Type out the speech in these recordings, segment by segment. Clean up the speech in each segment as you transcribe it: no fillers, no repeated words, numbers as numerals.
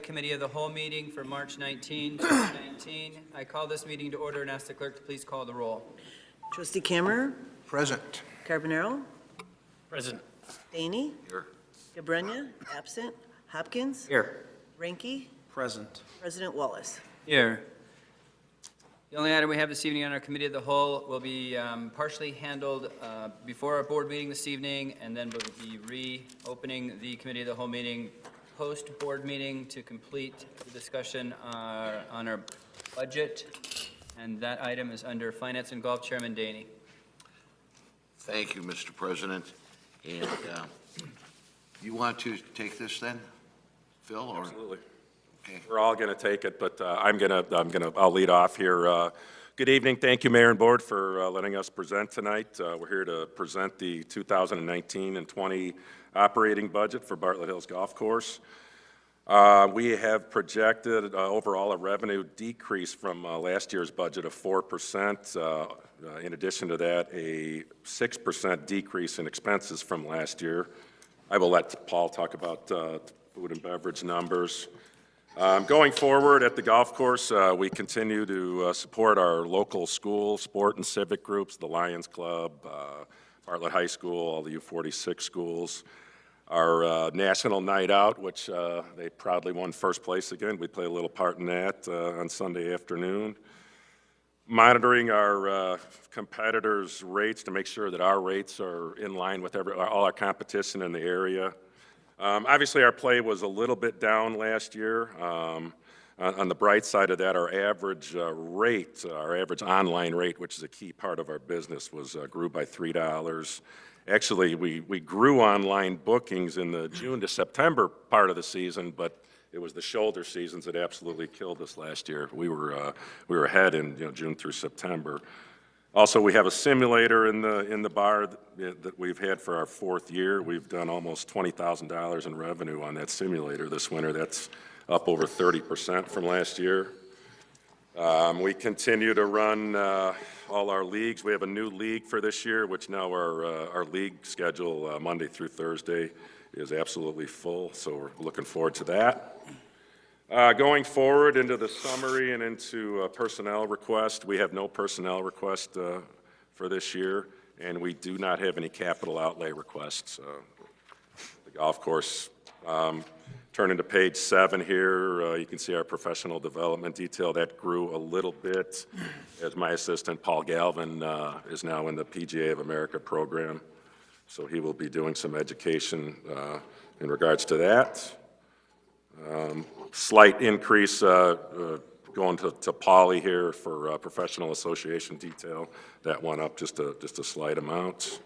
Committee of the Whole meeting for March 19, 2019. I call this meeting to order and ask the clerk to please call the roll. Trustee Kammerer, Present. Carbonaro, Present. DEYNE, Here. Gabrenia, absent, Hopkins, Here. Ranky, Present. President Wallace. Here. The only item we have this evening on our Committee of the Whole will be partially handled before our board meeting this evening, and then we'll be reopening the Committee of the Whole meeting post-board meeting to complete the discussion on our budget. And that item is under Finance and Golf, Chairman DEYNE. Thank you, Mr. President. And you want to take this then, Phil? Or? Absolutely. Okay. We're all going to take it, but I'll lead off here. Good evening. Thank you, Mayor and Board, for letting us present tonight. We're here to present the 2019 and 20 operating budget for Bartlett Hills Golf Course. We have projected overall a revenue decrease from last year's budget of 4%. In addition to that, a 6% decrease in expenses from last year. I will let Paul talk about food and beverage numbers. Going forward at the golf course, we continue to support our local school, sport and civic groups, the Lions Club, Bartlett High School, all the U46 schools. Our national night out, which they proudly won first place again. We play a little part in that on Sunday afternoon. Monitoring our competitors' rates to make sure that our rates are in line with all our competition in the area. Obviously, our play was a little bit down last year. On the bright side of that, our average our average online rate, which is a key part of our business, grew by $3. Actually, we grew online bookings in the June to September part of the season, but it was the shoulder seasons that absolutely killed us last year. We were ahead in June through September. Also, we have a simulator in the bar that we've had for our fourth year. We've done almost $20,000 in revenue on that simulator this winter. That's up over 30% from last year. We continue to run all our leagues. We have a new league for this year, which now our league schedule Monday through Thursday is absolutely full, so we're looking forward to that. Going forward into the summary and into personnel request, we have no personnel request for this year, and we do not have any capital outlay requests. The golf course, turning to page 7 here, you can see our professional development detail. That grew a little bit as my assistant, Paul Galvin, is now in the PGA of America program, so he will be doing some education in regards to that. Slight increase going to Polly here for professional association detail. That went up just a slight amount.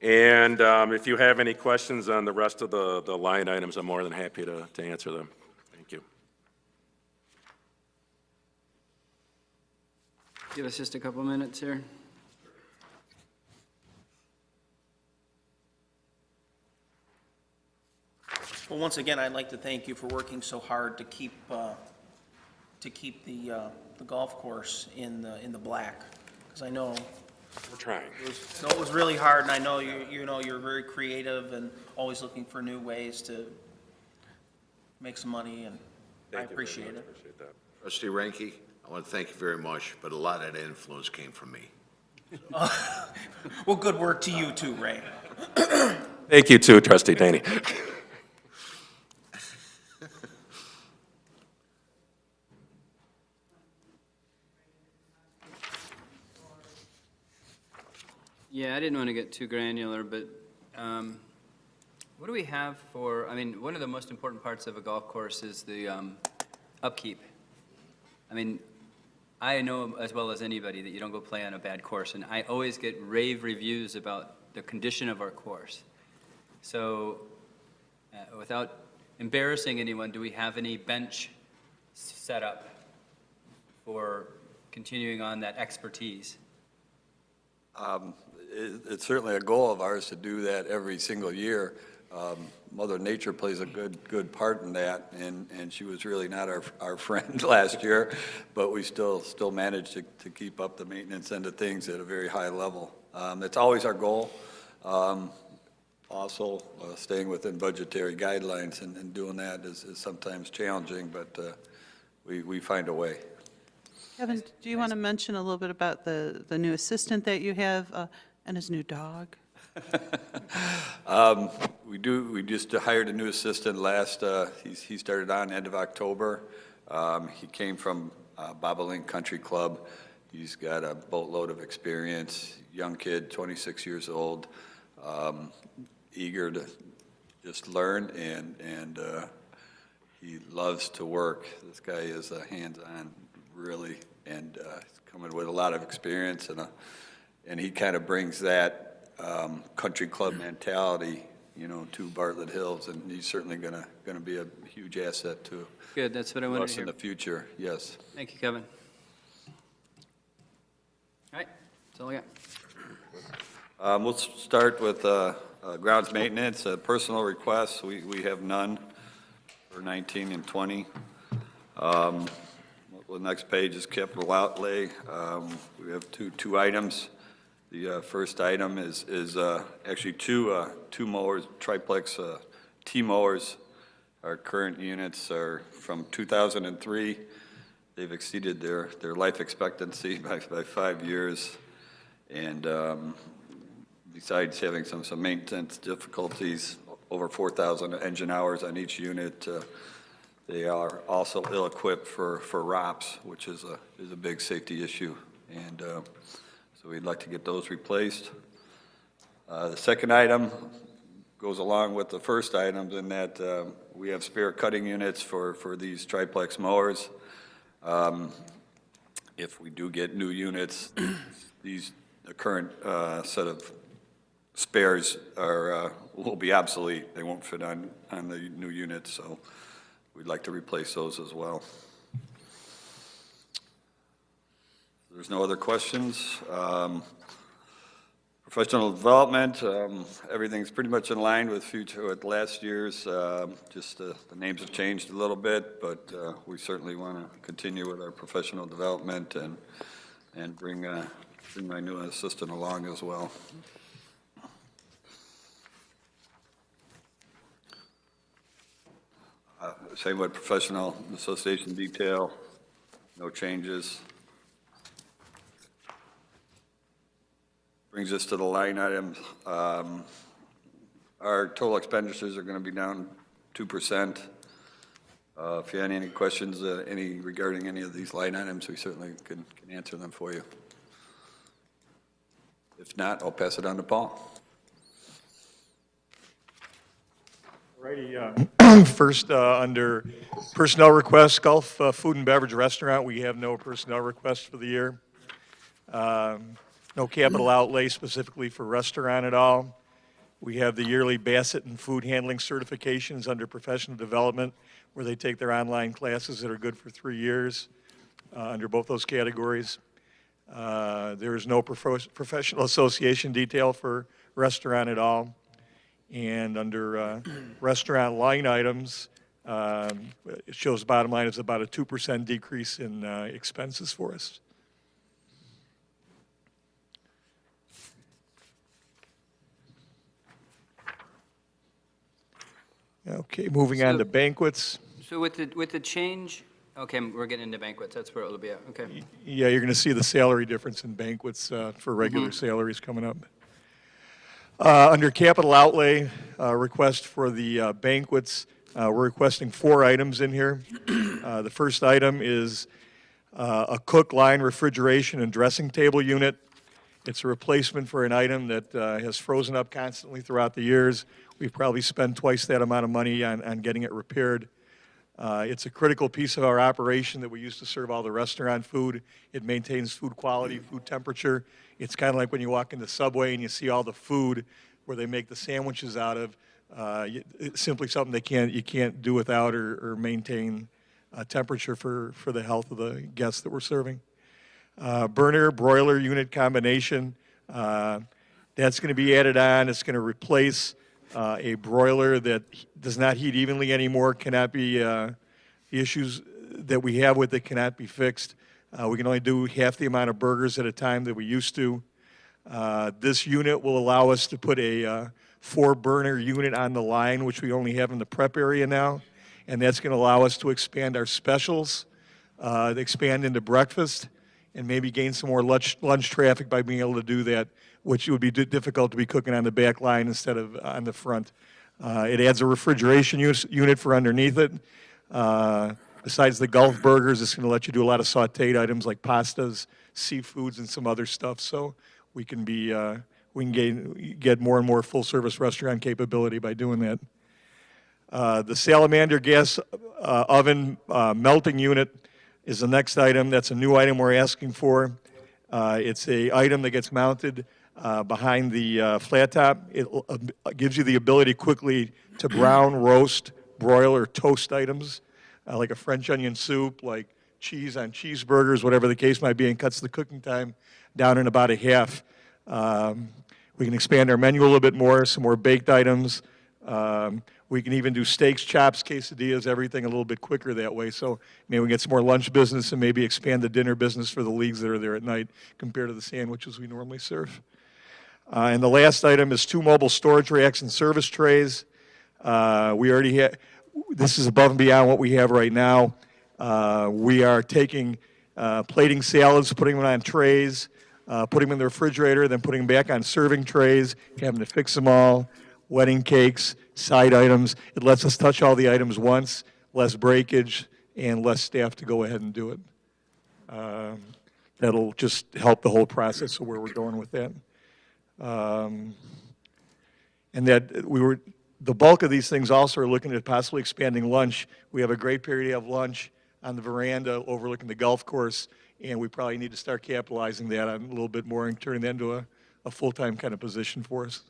And if you have any questions on the rest of the line items, I'm more than happy to answer them. Thank you. Give us just a couple minutes here. Well, once again, I'd like to thank you for working so hard to keep the golf course in the black, because I know We're trying. it was really hard, and I know you're very creative and always looking for new ways to make some money, and I appreciate it. Appreciate that. Trustee Ranky, I want to thank you very much, but a lot of that influence came from me. Well, good work to you too, Ray. Thank you too, Trustee DEYNE. Yeah, I didn't want to get too granular, but what do we have for, one of the most important parts of a golf course is the upkeep. I know as well as anybody that you don't go play on a bad course, and I always get rave reviews about the condition of our course. So without embarrassing anyone, do we have any bench set up for continuing on that expertise? It's certainly a goal of ours to do that every single year. Mother Nature plays a good part in that, and she was really not our friend last year, but we still managed to keep up the maintenance end of things at a very high level. It's always our goal. Also, staying within budgetary guidelines and doing that is sometimes challenging, but we find a way. Kevin, do you want to mention a little bit about the new assistant that you have and his new dog? We just hired a new assistant he started on end of October. He came from Bobolink Country Club. He's got a boatload of experience, young kid, 26 years old, eager to just learn, and he loves to work. This guy is hands-on, really, and he's coming with a lot of experience, and he kind of brings that country club mentality, to Bartlett Hills, and he's certainly gonna be a huge asset to Good, that's what I wanted us to in hear. the future, yes. Thank you, Kevin. All right, that's all I got. We'll start with grounds maintenance, personal requests. We have none for 19 and 20. The next page is capital outlay. We have two items. The first item is actually two mowers, triplex T-mowers. Our current units are from 2003. They've exceeded their life expectancy by 5 years. And besides having some maintenance difficulties, over 4,000 engine hours on each unit, they are also ill-equipped for ROPS, which is a big safety issue. And so we'd like to get those replaced. The second item goes along with the first items in that we have spare cutting units for these triplex mowers. If we do get new units, the current set of spares will be obsolete. They won't fit on the new units, so we'd like to replace those as well. There's no other questions. Professional development, everything's pretty much in line with last year's. Just the names have changed a little bit, but we certainly want to continue with our professional development and bring my new assistant along as well. Same with professional association detail, no changes. Brings us to the line items. Our total expenditures are going to be down 2%. If you had any questions, regarding any of these line items, we certainly can answer them for you. If not, I'll pass it on to Paul. Righty, first, under personnel requests, Gulf Food and Beverage Restaurant, we have no personnel requests for the year. No capital outlay specifically for restaurant at all. We have the yearly Bassett and food handling certifications under professional development, where they take their online classes that are good for 3 years under both those categories. There is no professional association detail for restaurant at all. And under restaurant line items, it shows bottom line is about a 2% decrease in expenses for us. Okay, moving on to banquets. So with the change, okay, we're getting into banquets, that's where it'll be at, okay. Yeah, you're going to see the salary difference in banquets for regular salaries coming up. Under capital outlay request for the banquets, we're requesting 4 items in here. The first item is a cook line refrigeration and dressing table unit. It's a replacement for an item that has frozen up constantly throughout the years. We've probably spent twice that amount of money on getting it repaired. It's a critical piece of our operation that we use to serve all the restaurant food. It maintains food quality, food temperature. It's kind of like when you walk into Subway and you see all the food where they make the sandwiches out of. It's simply something you can't do without or maintain temperature for the health of the guests that we're serving. Burner broiler unit combination, that's going to be added on. It's going to replace a broiler that does not heat evenly anymore, cannot be, the issues that we have with it cannot be fixed. We can only do half the amount of burgers at a time that we used to. This unit will allow us to put a 4-burner unit on the line, which we only have in the prep area now. And that's going to allow us to expand our specials, expand into breakfast, and maybe gain some more lunch traffic by being able to do that, which would be difficult to be cooking on the back line instead of on the front. It adds a refrigeration unit for underneath it. Besides the Gulf burgers, it's going to let you do a lot of sautéed items like pastas, seafoods, and some other stuff. So we can get more and more full-service restaurant capability by doing that. The salamander gas oven melting unit is the next item. That's a new item we're asking for. It's a item that gets mounted behind the flat top. It gives you the ability quickly to brown, roast, broil, or toast items, like a French onion soup, like cheese on cheeseburgers, whatever the case might be, and cuts the cooking time down in about a half. We can expand our menu a little bit more, some more baked items. We can even do steaks, chops, quesadillas, everything a little bit quicker that way. So maybe we get some more lunch business and maybe expand the dinner business for the leagues that are there at night compared to the sandwiches we normally serve. And the last item is 2 mobile storage racks and service trays. We already have, this is above and beyond what we have right now. We are taking plating salads, putting them on trays, putting them in the refrigerator, then putting them back on serving trays, having to fix them all, wedding cakes, side items. It lets us touch all the items once, less breakage, and less staff to go ahead and do it. That'll just help the whole process of where we're going with that. And that the bulk of these things also are looking at possibly expanding lunch. We have a great period of lunch on the veranda overlooking the golf course, and we probably need to start capitalizing that on a little bit more and turning that into a full-time kind of position for us.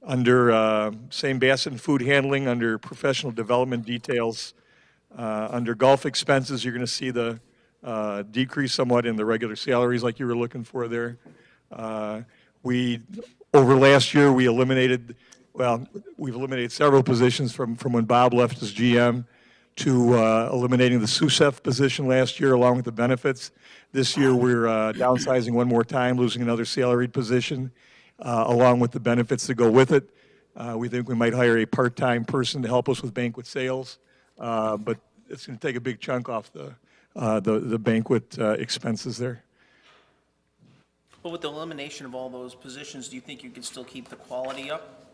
Under same Bassett and food handling, under professional development details, under golf expenses, you're going to see the decrease somewhat in the regular salaries like you were looking for there. Over last year, we've eliminated several positions from when Bob left as GM to eliminating the SUSEF position last year along with the benefits. This year, we're downsizing one more time, losing another salaried position along with the benefits that go with it. We think we might hire a part-time person to help us with banquet sales, but it's going to take a big chunk off the banquet expenses there. But with the elimination of all those positions, do you think you can still keep the quality up?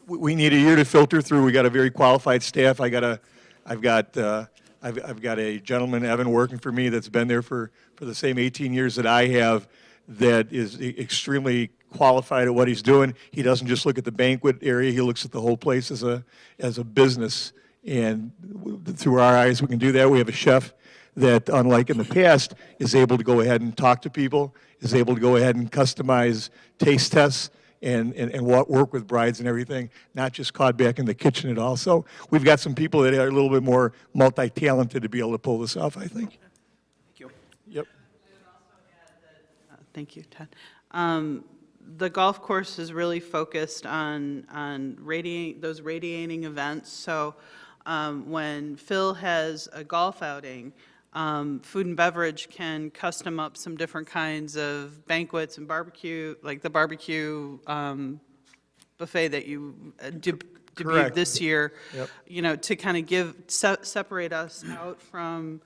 We need a year to filter through. We got a very qualified staff. I've got a gentleman, Evan, working for me that's been there for the same 18 years that I have, that is extremely qualified at what he's doing. He doesn't just look at the banquet area. He looks at the whole place as a business. And through our eyes, we can do that. We have a chef that, unlike in the past, is able to go ahead and talk to people, is able to go ahead and customize taste tests and work with brides and everything, not just caught back in the kitchen at all. So we've got some people that are a little bit more multi-talented to be able to pull this off, I think. Thank you. Yep. Thank you, Ted. The golf course is really focused on those radiating events. So when Phil has a golf outing, food and beverage can custom up some different kinds of banquets and barbecue, like the barbecue buffet that you debuted this year. Yep. You know, to kind of separate us out from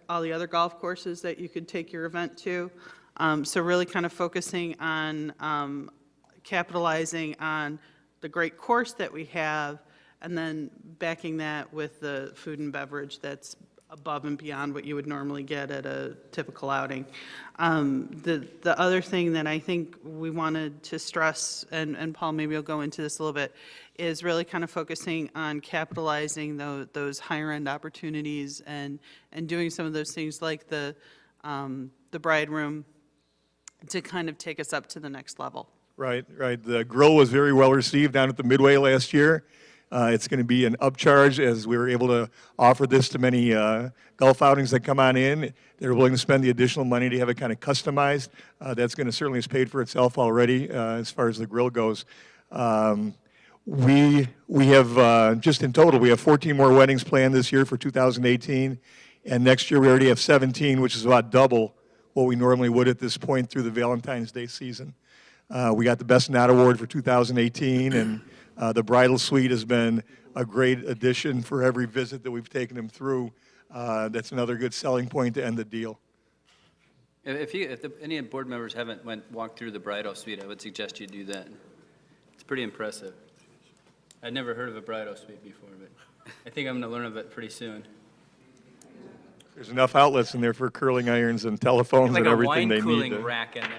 all the other golf courses that you could take your event to. So really kind of focusing on capitalizing on the great course that we have, and then backing that with the food and beverage that's above and beyond what you would normally get at a typical outing. The other thing that I think we wanted to stress, and Paul, maybe you'll go into this a little bit, is really kind of focusing on capitalizing those higher end opportunities and doing some of those things like the bride room to kind of take us up to the next level. Right. The grill was very well received down at the Midway last year. It's going to be an upcharge as we were able to offer this to many golf outings that come on in. They're willing to spend the additional money to have it kind of customized. That's going to certainly has paid for itself already as far as the grill goes. We have, just in total, we have 14 more weddings planned this year for 2018. And next year we already have 17, which is about double what we normally would at this point through the Valentine's Day season. We got the Best Knot Award for 2018, and the bridal suite has been a great addition for every visit that we've taken them through. That's another good selling point to end the deal. If any board members haven't walked through the bridal suite, I would suggest you do that. It's pretty impressive. I'd never heard of a bridal suite before, but I think I'm going to learn of it pretty soon. There's enough outlets in there for curling irons and telephones Like and a everything they wine need. cooling rack in there.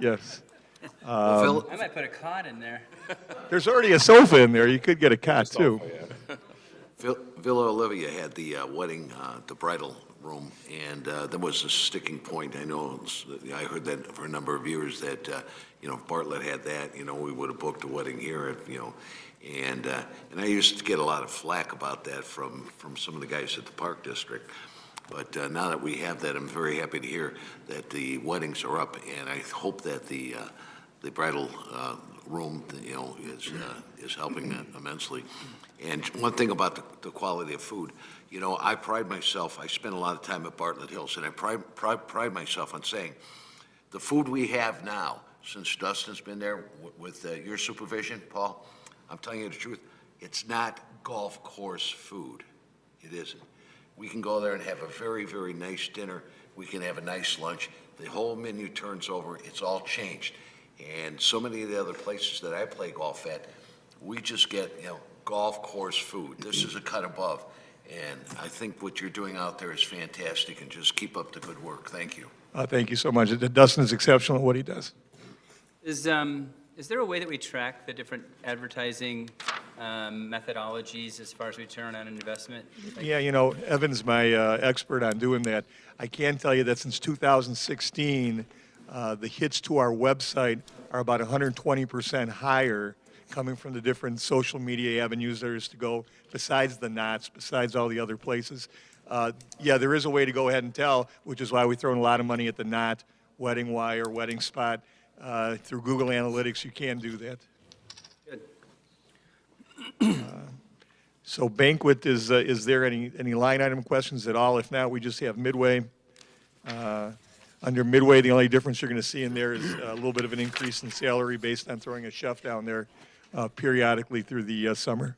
Yes. Phil, I might put a cot in there. There's already a sofa in there. You could get a cot, too. Villa Olivia had the wedding, the bridal room, and there was a sticking point. I know, I heard that for a number of years that, if Bartlett had that, we would have booked a wedding here, and I used to get a lot of flack about that from some of the guys at the Park District. But now that we have that, I'm very happy to hear that the weddings are up, and I hope that the bridal room, is helping immensely. And one thing about the quality of food, I pride myself, I spend a lot of time at Bartlett Hills, and I pride myself on saying, the food we have now, since Dustin's been there with your supervision, Paul, I'm telling you the truth, it's not golf course food. It isn't. We can go there and have a very, very nice dinner. We can have a nice lunch. The whole menu turns over. It's all changed. And so many of the other places that I play golf at, we just get, golf course food. This is a cut above. And I think what you're doing out there is fantastic, and just keep up the good work. Thank you. Thank you so much. Dustin is exceptional at what he does. Is there a way that we track the different advertising methodologies as far as return on investment? Yeah, Evan's my expert on doing that. I can tell you that since 2016, the hits to our website are about 120% higher coming from the different social media avenues there is to go, besides the knots, besides all the other places. Yeah, there is a way to go ahead and tell, which is why we throw in a lot of money at the knot, Wedding Wire, Wedding Spot. Through Google Analytics, you can do that. Good. So banquet, is there any line item questions at all? If not, we just have Midway. Under Midway, the only difference you're going to see in there is a little bit of an increase in salary based on throwing a chef down there periodically through the summer.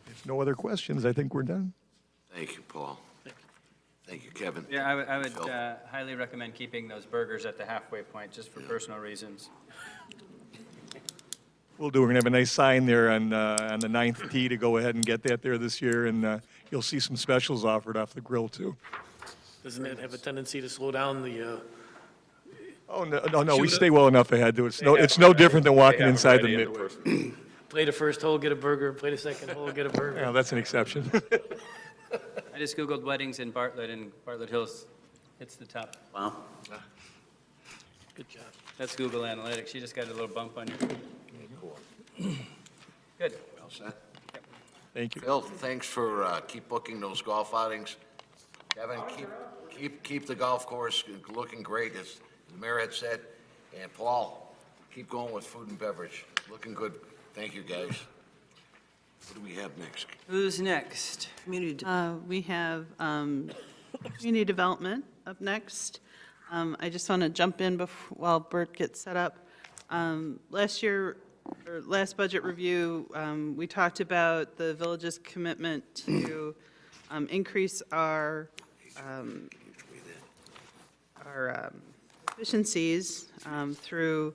If no other questions, I think we're done. Thank you, Paul. Thank you, Kevin. Yeah, I would Phil. highly recommend keeping those burgers at the halfway point, just for personal reasons. We'll do. We're going to have a nice sign there on the 9th tee to go ahead and get that there this year, and you'll see some specials offered off the grill, too. Doesn't it have a tendency to slow down the, Oh, no, we stay well enough ahead, too. It's no different than walking inside the Midway. play the first hole, get a burger, play the second hole, get a burger? Yeah, that's an exception. I just Googled weddings in Bartlett, and Bartlett Hills hits the top. Wow. Good job. That's Google Analytics. You just got a little bump on you. Good. Well said. Thank you. Phil, thanks for keep booking those golf outings. Kevin, keep the golf course looking great, as the mayor had said. And Paul, keep going with food and beverage. Looking good. Thank you, guys. What do we have next? Who's next? Community, We have community development up next. I just want to jump in while Bert gets set up. Last year, or last budget review, we talked about the village's commitment to increase our efficiencies through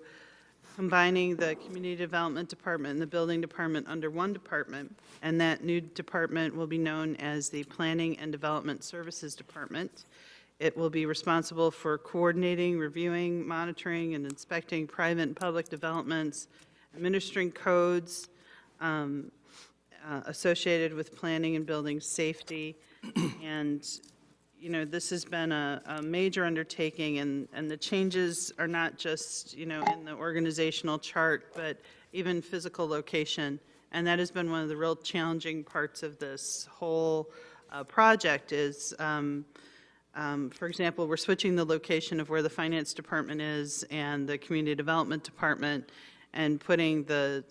combining the community development department and the building department under one department, and that new department will be known as the Planning and Development Services Department. It will be responsible for coordinating, reviewing, monitoring, and inspecting private and public developments, administering codes associated with planning and building safety. And, this has been a major undertaking, and the changes are not just, in the organizational chart, but even physical location. And that has been one of the real challenging parts of this whole project is, for example, we're switching the location of where the finance department is and the community development department, and putting the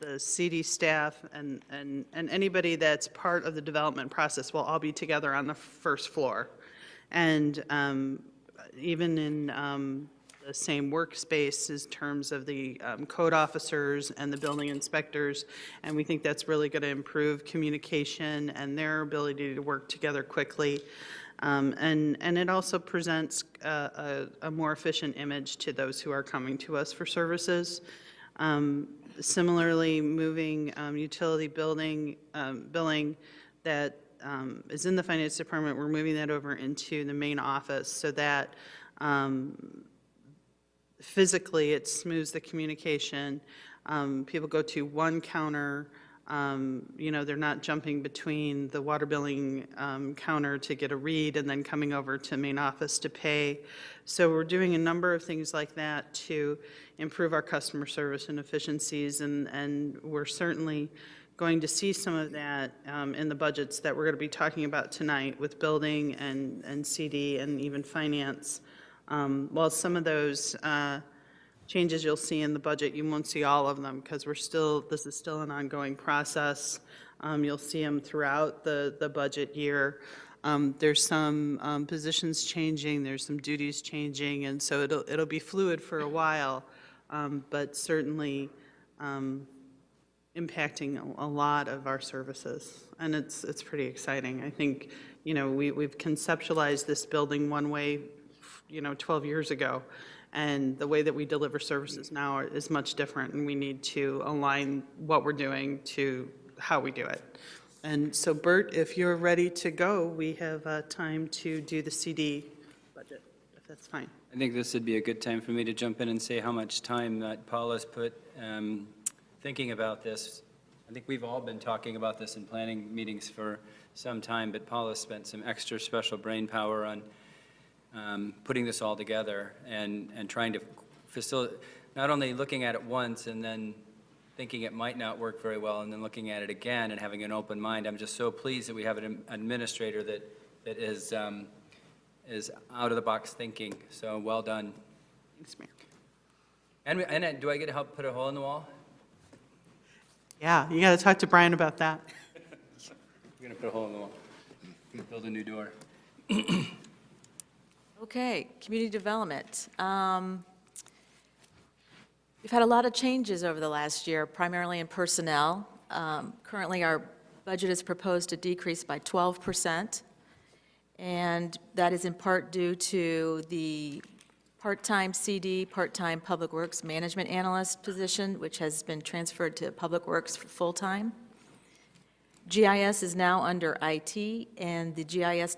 the CD staff and anybody that's part of the development process will all be together on the first floor. And even in the same workspace in terms of the code officers and the building inspectors. And we think that's really going to improve communication and their ability to work together quickly. And it also presents a more efficient image to those who are coming to us for services. Similarly, moving utility billing that is in the finance department, we're moving that over into the main office so that physically it smooths the communication. People go to one counter. They're not jumping between the water billing counter to get a read and then coming over to main office to pay. So we're doing a number of things like that to improve our customer service and efficiencies, and we're certainly going to see some of that in the budgets that we're going to be talking about tonight with building and CD and even finance. While some of those changes you'll see in the budget, you won't see all of them because this is still an ongoing process. You'll see them throughout the budget year. There's some positions changing, there's some duties changing, and so it'll be fluid for a while, but certainly impacting a lot of our services, and it's pretty exciting. I think, we've conceptualized this building one way, 12 years ago, and the way that we deliver services now is much different, and we need to align what we're doing to how we do it. And so, Bert, if you're ready to go, we have time to do the CD budget, if that's fine. I think this would be a good time for me to jump in and say how much time that Paula's put thinking about this. I think we've all been talking about this in planning meetings for some time, but Paula spent some extra special brain power on putting this all together and trying to facilitate, not only looking at it once and then thinking it might not work very well and then looking at it again and having an open mind. I'm just so pleased that we have an administrator that is out-of-the-box thinking, so well done. Thanks, Mayor. And do I get to help put a hole in the wall? Yeah, you got to talk to Brian about that. We're going to put a hole in the wall, build a new door. Okay, community development. We've had a lot of changes over the last year, primarily in personnel. Currently, our budget is proposed to decrease by 12%, and that is in part due to the part-time CD, part-time Public Works Management Analyst position, which has been transferred to Public Works for full-time. GIS is now under IT, and the GIS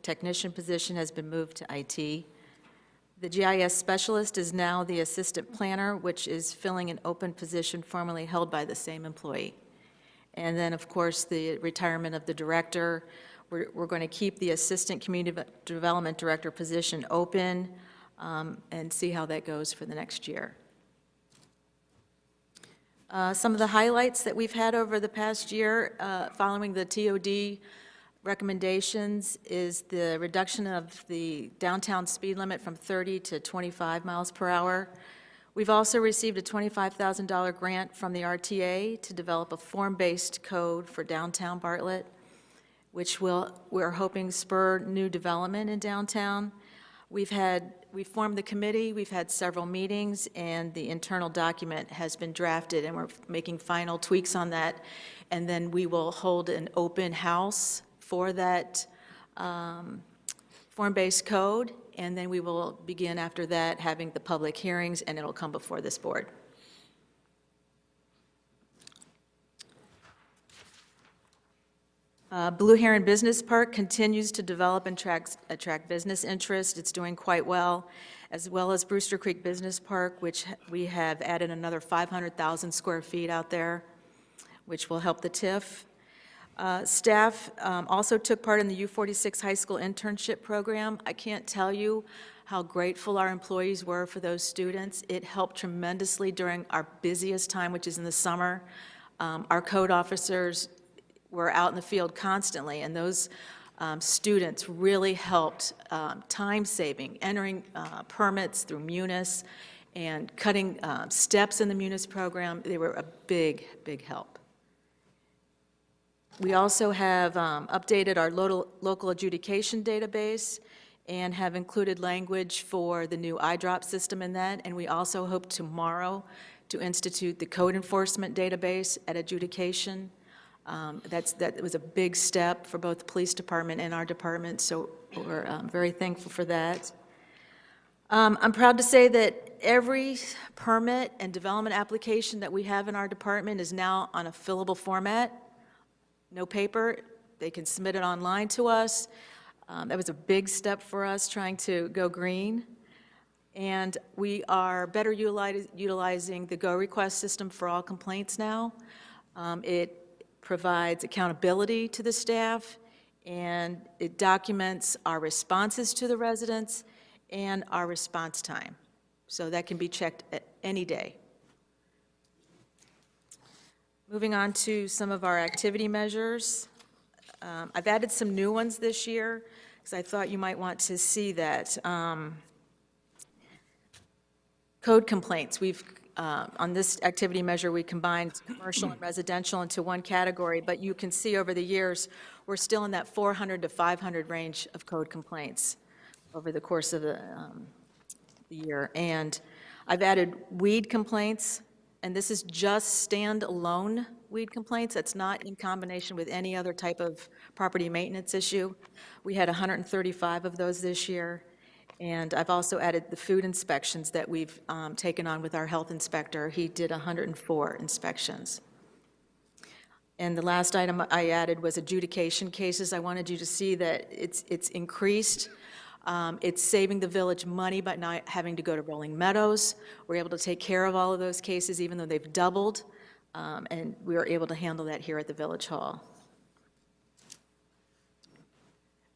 technician position has been moved to IT. The GIS specialist is now the assistant planner, which is filling an open position formerly held by the same employee. And then, of course, the retirement of the director. We're going to keep the assistant community development director position open and see how that goes for the next year. Some of the highlights that we've had over the past year following the TOD recommendations is the reduction of the downtown speed limit from 30 to 25 miles per hour. We've also received a $25,000 grant from the RTA to develop a form-based code for downtown Bartlett, which we're hoping spur new development in downtown. We formed the committee, we've had several meetings, and the internal document has been drafted, and we're making final tweaks on that. And then we will hold an open house for that form-based code, and then we will begin after that having the public hearings, and it'll come before this board. Blue Heron Business Park continues to develop and attract business interest. It's doing quite well, as well as Brewster Creek Business Park, which we have added another 500,000 square feet out there, which will help the TIF. Staff also took part in the U46 High School internship program. I can't tell you how grateful our employees were for those students. It helped tremendously during our busiest time, which is in the summer. Our code officers were out in the field constantly, and those students really helped time-saving, entering permits through Munis, and cutting steps in the Munis program. They were a big, big help. We also have updated our local adjudication database and have included language for the new eyedrop system in that. And we also hope tomorrow to institute the code enforcement database at adjudication. That was a big step for both the police department and our department, so we're very thankful for that. I'm proud to say that every permit and development application that we have in our department is now on a fillable format. No paper. They can submit it online to us. That was a big step for us, trying to go green. And we are better utilizing the Go Request system for all complaints now. It provides accountability to the staff, and it documents our responses to the residents and our response time. So that can be checked at any day. Moving on to some of our activity measures. I've added some new ones this year because I thought you might want to see that. Code complaints. On this activity measure, we combined commercial and residential into one category, but you can see over the years, we're still in that 400 to 500 range of code complaints over the course of the year. And I've added weed complaints, and this is just standalone weed complaints. That's not in combination with any other type of property maintenance issue. We had 135 of those this year. And I've also added the food inspections that we've taken on with our health inspector. He did 104 inspections. And the last item I added was adjudication cases. I wanted you to see that it's increased. It's saving the village money by not having to go to Rolling Meadows. We're able to take care of all of those cases, even though they've doubled, and we were able to handle that here at the Village Hall.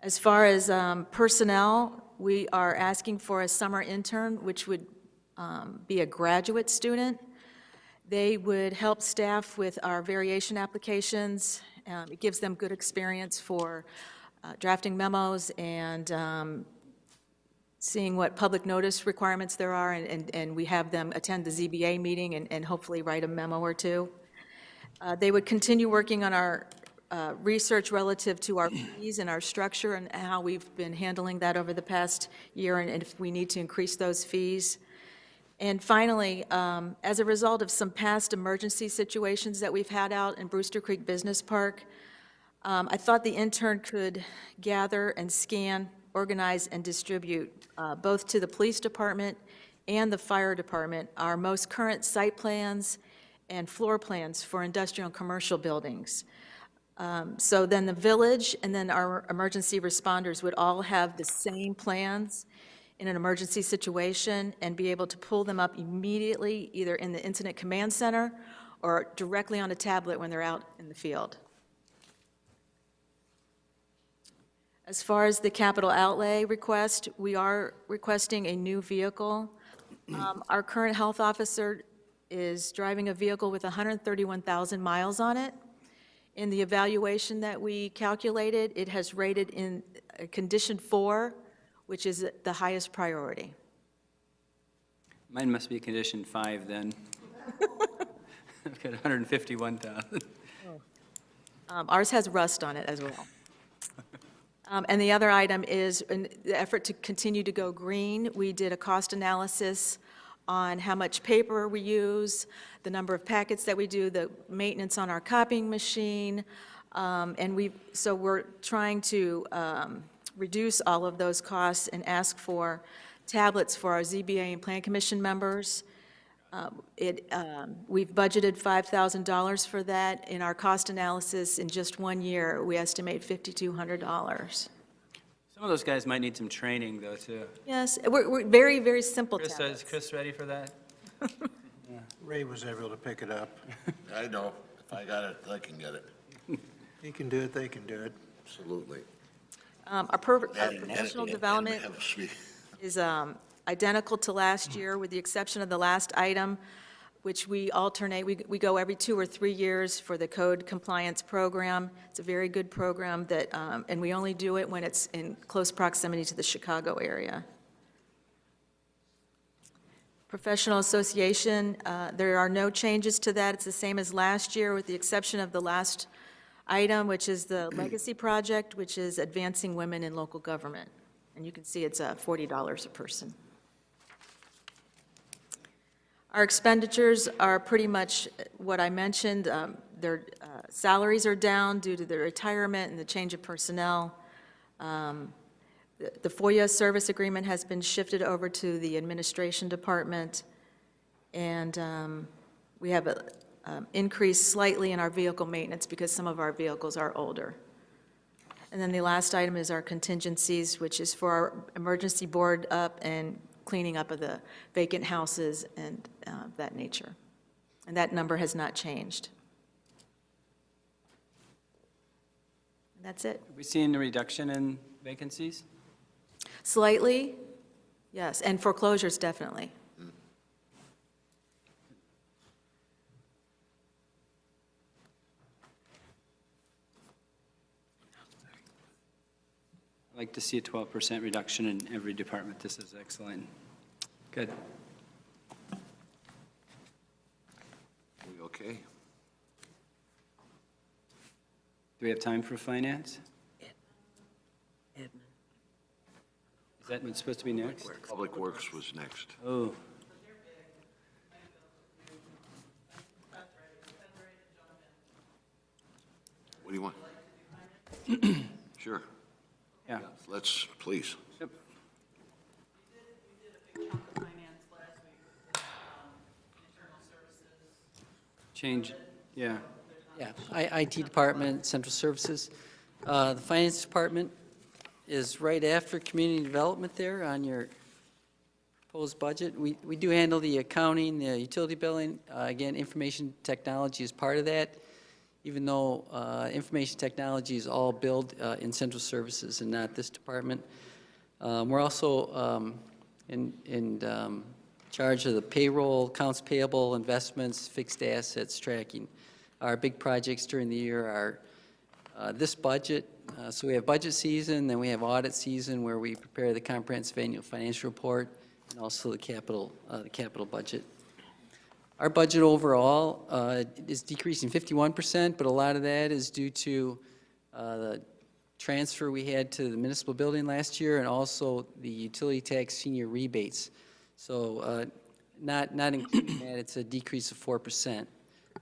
As far as personnel, we are asking for a summer intern, which would be a graduate student. They would help staff with our variation applications. It gives them good experience for drafting memos and seeing what public notice requirements there are, and we have them attend the ZBA meeting and hopefully write a memo or two. They would continue working on our research relative to our fees and our structure and how we've been handling that over the past year, and if we need to increase those fees. And finally, as a result of some past emergency situations that we've had out in Brewster Creek Business Park, I thought the intern could gather and scan, organize, and distribute, both to the police department and the fire department, our most current site plans and floor plans for industrial and commercial buildings. So then the village and then our emergency responders would all have the same plans in an emergency situation and be able to pull them up immediately, either in the incident command center or directly on a tablet when they're out in the field. As far as the capital outlay request, we are requesting a new vehicle. Our current health officer is driving a vehicle with 131,000 miles on it. In the evaluation that we calculated, it has rated in condition 4, which is the highest priority. Mine must be condition 5 then. I've got 151,000. Ours has rust on it as well. And the other item is, in the effort to continue to go green, we did a cost analysis on how much paper we use, the number of packets that we do, the maintenance on our copying machine, and so we're trying to reduce all of those costs and ask for tablets for our ZBA and Plan Commission members. We've budgeted $5,000 for that. In our cost analysis, in just 1 year, we estimate $5,200. Some of those guys might need some training, though, too. Yes, we're very, very simple Chris, tablets. is Chris ready for that? Ray was able to pick it up. I know. If I got it, I can get it. He can do it, they can do it. Absolutely. Our professional development is identical to last year, with the exception of the last item, which we alternate. We go every 2 or 3 years for the code compliance program. It's a very good program that, and we only do it when it's in close proximity to the Chicago area. Professional Association, there are no changes to that. It's the same as last year, with the exception of the last item, which is the Legacy Project, which is advancing women in local government. And you can see it's $40 a person. Our expenditures are pretty much what I mentioned. Their salaries are down due to the retirement and the change of personnel. The FOIA service agreement has been shifted over to the administration department, and we have an increase slightly in our vehicle maintenance because some of our vehicles are older. And then the last item is our contingencies, which is for our emergency board up and cleaning up of the vacant houses and that nature. And that number has not changed. And that's it. Have we seen a reduction in vacancies? Slightly, yes, and foreclosures, definitely. I'd like to see a 12% reduction in every department. This is excellent. Good. We okay? Do we have time for finance? Admin. Is that what's supposed to be next? Public Works was next. Oh. What do you want? Sure. Yeah. Let's, please. Yep. Change, yeah. Yeah, IT department, central services. The finance department is right after community development there on your proposed budget. We do handle the accounting, the utility billing. Again, information technology is part of that, even though information technology is all billed in central services and not this department. We're also in charge of the payroll, accounts payable, investments, fixed assets tracking. Our big projects during the year are this budget. So we have budget season, then we have audit season where we prepare the comprehensive annual financial report and also the capital budget. Our budget overall is decreasing 51%, but a lot of that is due to the transfer we had to the municipal building last year and also the utility tax senior rebates. So not including that, it's a decrease of 4%.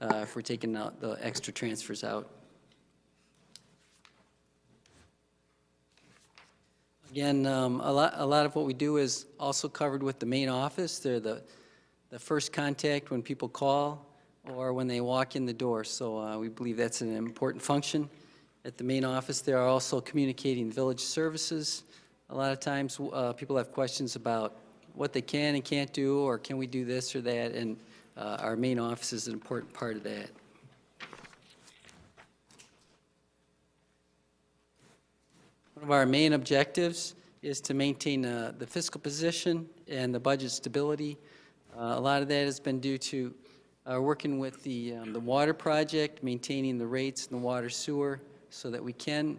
If we're taking out the extra transfers out. Again, a lot of what we do is also covered with the main office. They're the first contact when people call or when they walk in the door. So we believe that's an important function at the main office. They are also communicating village services. A lot of times people have questions about what they can and can't do, or can we do this or that, and our main office is an important part of that. One of our main objectives is to maintain the fiscal position and the budget stability. A lot of that has been due to working with the water project, maintaining the rates in the water sewer so that we can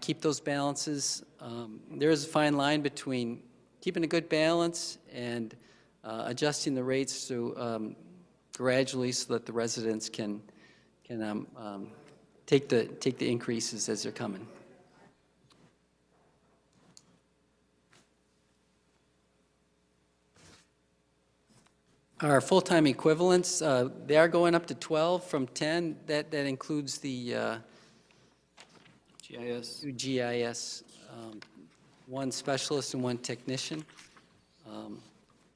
keep those balances. There is a fine line between keeping a good balance and adjusting the rates to gradually so that the residents can take the increases as they're coming. Our full-time equivalents, they are going up to 12 from 10. That includes the GIS. 2 GIS, one specialist and one technician.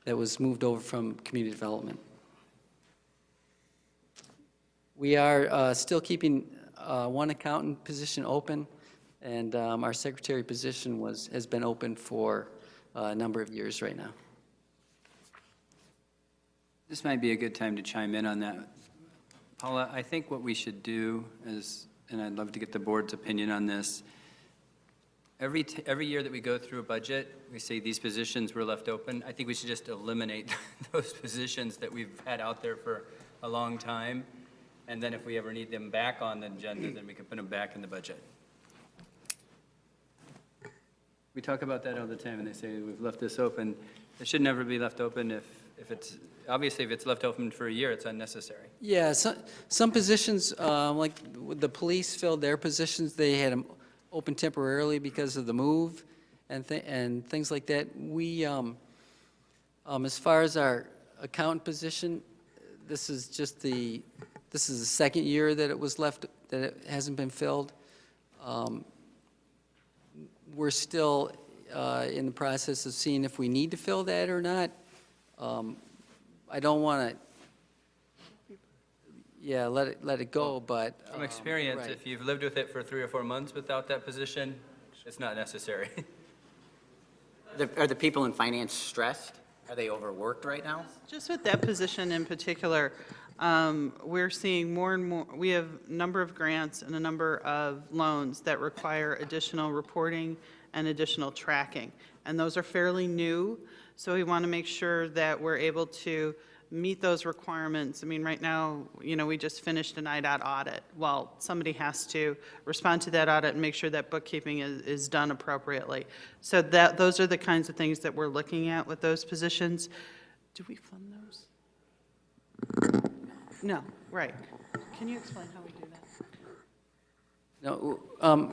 That was moved over from community development. We are still keeping one accountant position open, and our secretary position has been open for a number of years right now. This might be a good time to chime in on that. Paula, I think what we should do is, and I'd love to get the board's opinion on this, every year that we go through a budget, we say these positions were left open. I think we should just eliminate those positions that we've had out there for a long time. And then if we ever need them back on the agenda, then we can put them back in the budget. We talk about that all the time, and they say we've left this open. It should never be left open if if it's, obviously, if it's left open for a year, it's unnecessary. Yeah, some positions, like with the police filled their positions, they had them open temporarily because of the move and things like that. We, as far as our accountant position, this is the second year that it was left, that it hasn't been filled. We're still in the process of seeing if we need to fill that or not. I don't want to, let it go, but. From experience, right. if you've lived with it for 3 or 4 months without that position, it's not necessary. Are the people in finance stressed? Are they overworked right now? Just with that position in particular, we're seeing more and more, we have a number of grants and a number of loans that require additional reporting and additional tracking. And those are fairly new, so we want to make sure that we're able to meet those requirements. I mean, right now, we just finished an IDOT audit. Well, somebody has to respond to that audit and make sure that bookkeeping is done appropriately. So those are the kinds of things that we're looking at with those positions. Do we fund those? No, right. Can you explain how we do that? No,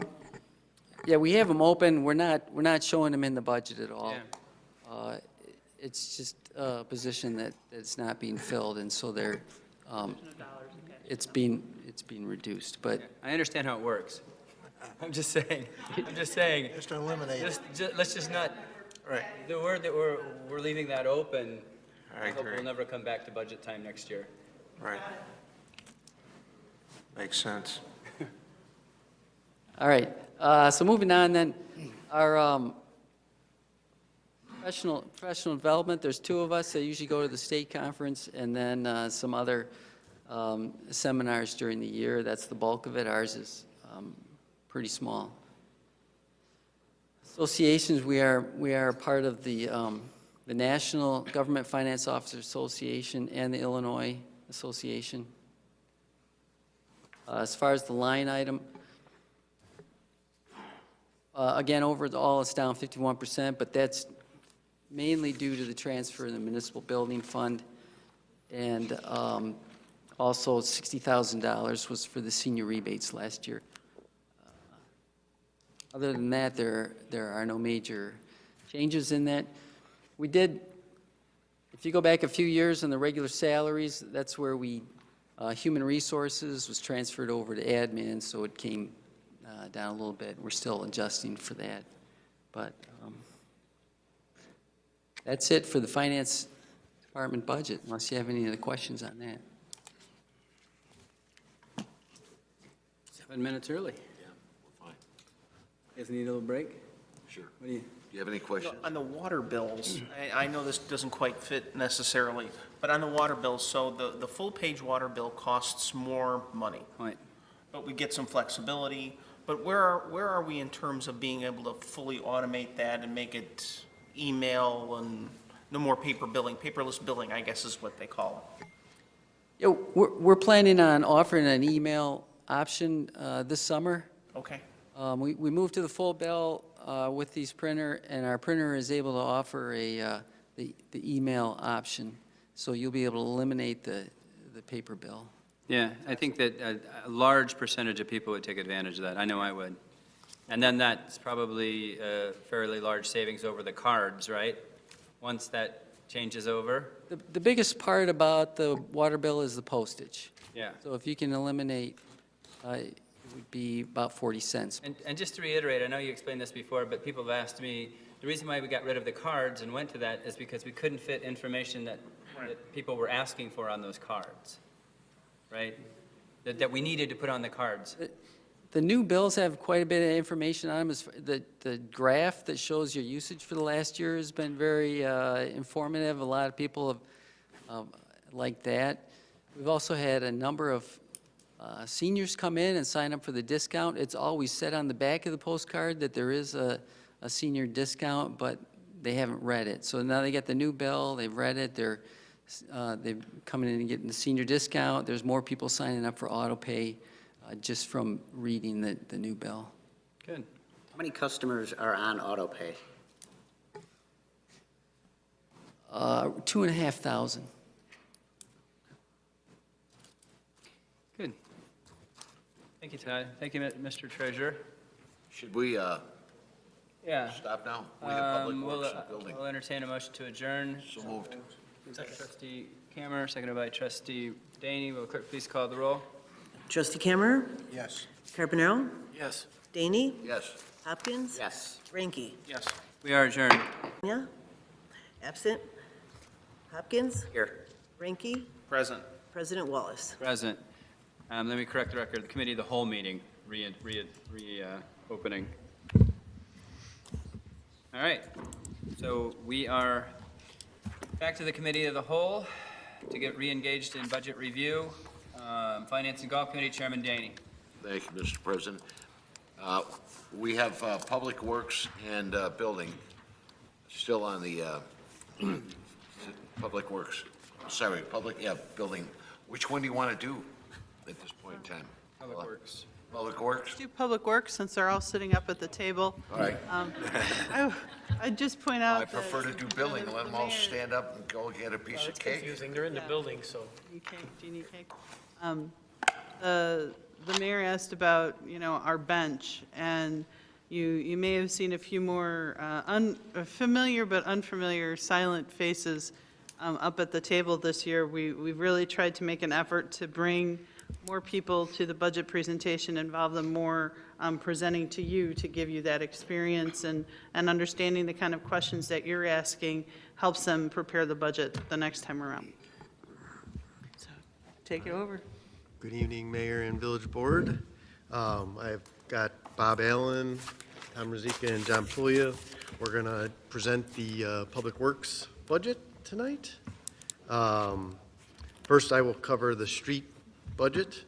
yeah, we have them open. We're not showing them in the budget at all. Yeah. It's just a position that's not being filled, and so they're, it's being reduced, but. I understand how it works. I'm just saying, Just eliminate it. let's just not, Right. the word that we're leaving that open, I I hope agree. we'll never come back to budget time next year. Right. Makes sense. All right, so moving on then, our professional development, there's 2 of us that usually go to the state conference, and then some other seminars during the year. That's the bulk of it. Ours is pretty small. Associations, we are part of the National Government Finance Officers Association and the Illinois Association. As far as the line item, again, overall, it's down 51%, but that's mainly due to the transfer in the municipal building fund, and also $60,000 was for the senior rebates last year. Other than that, there are no major changes in that. We did, if you go back a few years on the regular salaries, that's where human resources was transferred over to admin, so it came down a little bit. We're still adjusting for that, but that's it for the finance department budget, unless you have any other questions on that. 7 minutes early. Yeah, we're fine. Guys need a little break? Sure. What do you? Do you have any questions? On the water bills, I know this doesn't quite fit necessarily, but on the water bills, so the full-page water bill costs more money, Point. but we get some flexibility. But where are we in terms of being able to fully automate that and make it email and no more paper billing? Paperless billing, I guess, is what they call it. Yeah, we're planning on offering an email option this summer. Okay. We moved to the full bill with these printer, and our printer is able to offer the email option, so you'll be able to eliminate the paper bill. Yeah, I think that a large percentage of people would take advantage of that. I know I would. And then that's probably a fairly large savings over the cards, right? Once that changes over? The biggest part about the water bill is the postage. Yeah. So if you can eliminate, it would be about 40 cents. And just to reiterate, I know you explained this before, but people have asked me, the reason why we got rid of the cards and went to that is because we couldn't fit information that people were asking for on those cards, right? That we needed to put on the cards. The new bills have quite a bit of information on them. The graph that shows your usage for the last year has been very informative. A lot of people have liked that. We've also had a number of seniors come in and sign up for the discount. It's always said on the back of the postcard that there is a senior discount, but they haven't read it. So now they get the new bill, they've read it, they're coming in and getting the senior discount. There's more people signing up for auto pay just from reading the new bill. Good. How many customers are on auto pay? 2,500. Good. Thank you, Todd. Thank you, Mr. Treasurer. Should we Yeah. stop now? We have Public Works and Building. We'll entertain a motion to adjourn. So moved. Trustee Cameron, seconded by Trustee DEYNE. Will clerk please call the roll? Trustee Cameron, Yes. Carbonaro, Yes. DEYNE, Yes. Hopkins, Yes. Ranky. Yes. We are adjourned. Yeah, absent. Hopkins, Here. Ranky, Present. President Wallace. Present. Let me correct the record. The committee of the whole meeting reopening. All right. So we are back to the committee of the whole to get re-engaged in budget review. Finance and Golf Committee Chairman DEYNE. Thank you, Mr. President. We have Public Works and Building still on the Public Works. Sorry, Building. Which one do you want to do at this point in time? Public Works. Public Works? Do Public Works, since they're all sitting up at the table. All right. I'd just point out I that. prefer to do building. Let them all stand up and go get a piece Well, of it's cake. confusing. They're in the Yeah. building, so. Do you need cake? The mayor asked about, our bench, and you may have seen a few more familiar but unfamiliar silent faces up at the table this year. We've really tried to make an effort to bring more people to the budget presentation, involve them more presenting to you, to give you that experience and understanding the kind of questions that you're asking helps them prepare the budget the next time around. So, take it over. Good evening, Mayor and Village Board. I've got Bob Allen, Tom Rozika, and John Puglia. We're going to present the Public Works budget tonight. First, I will cover the street budget.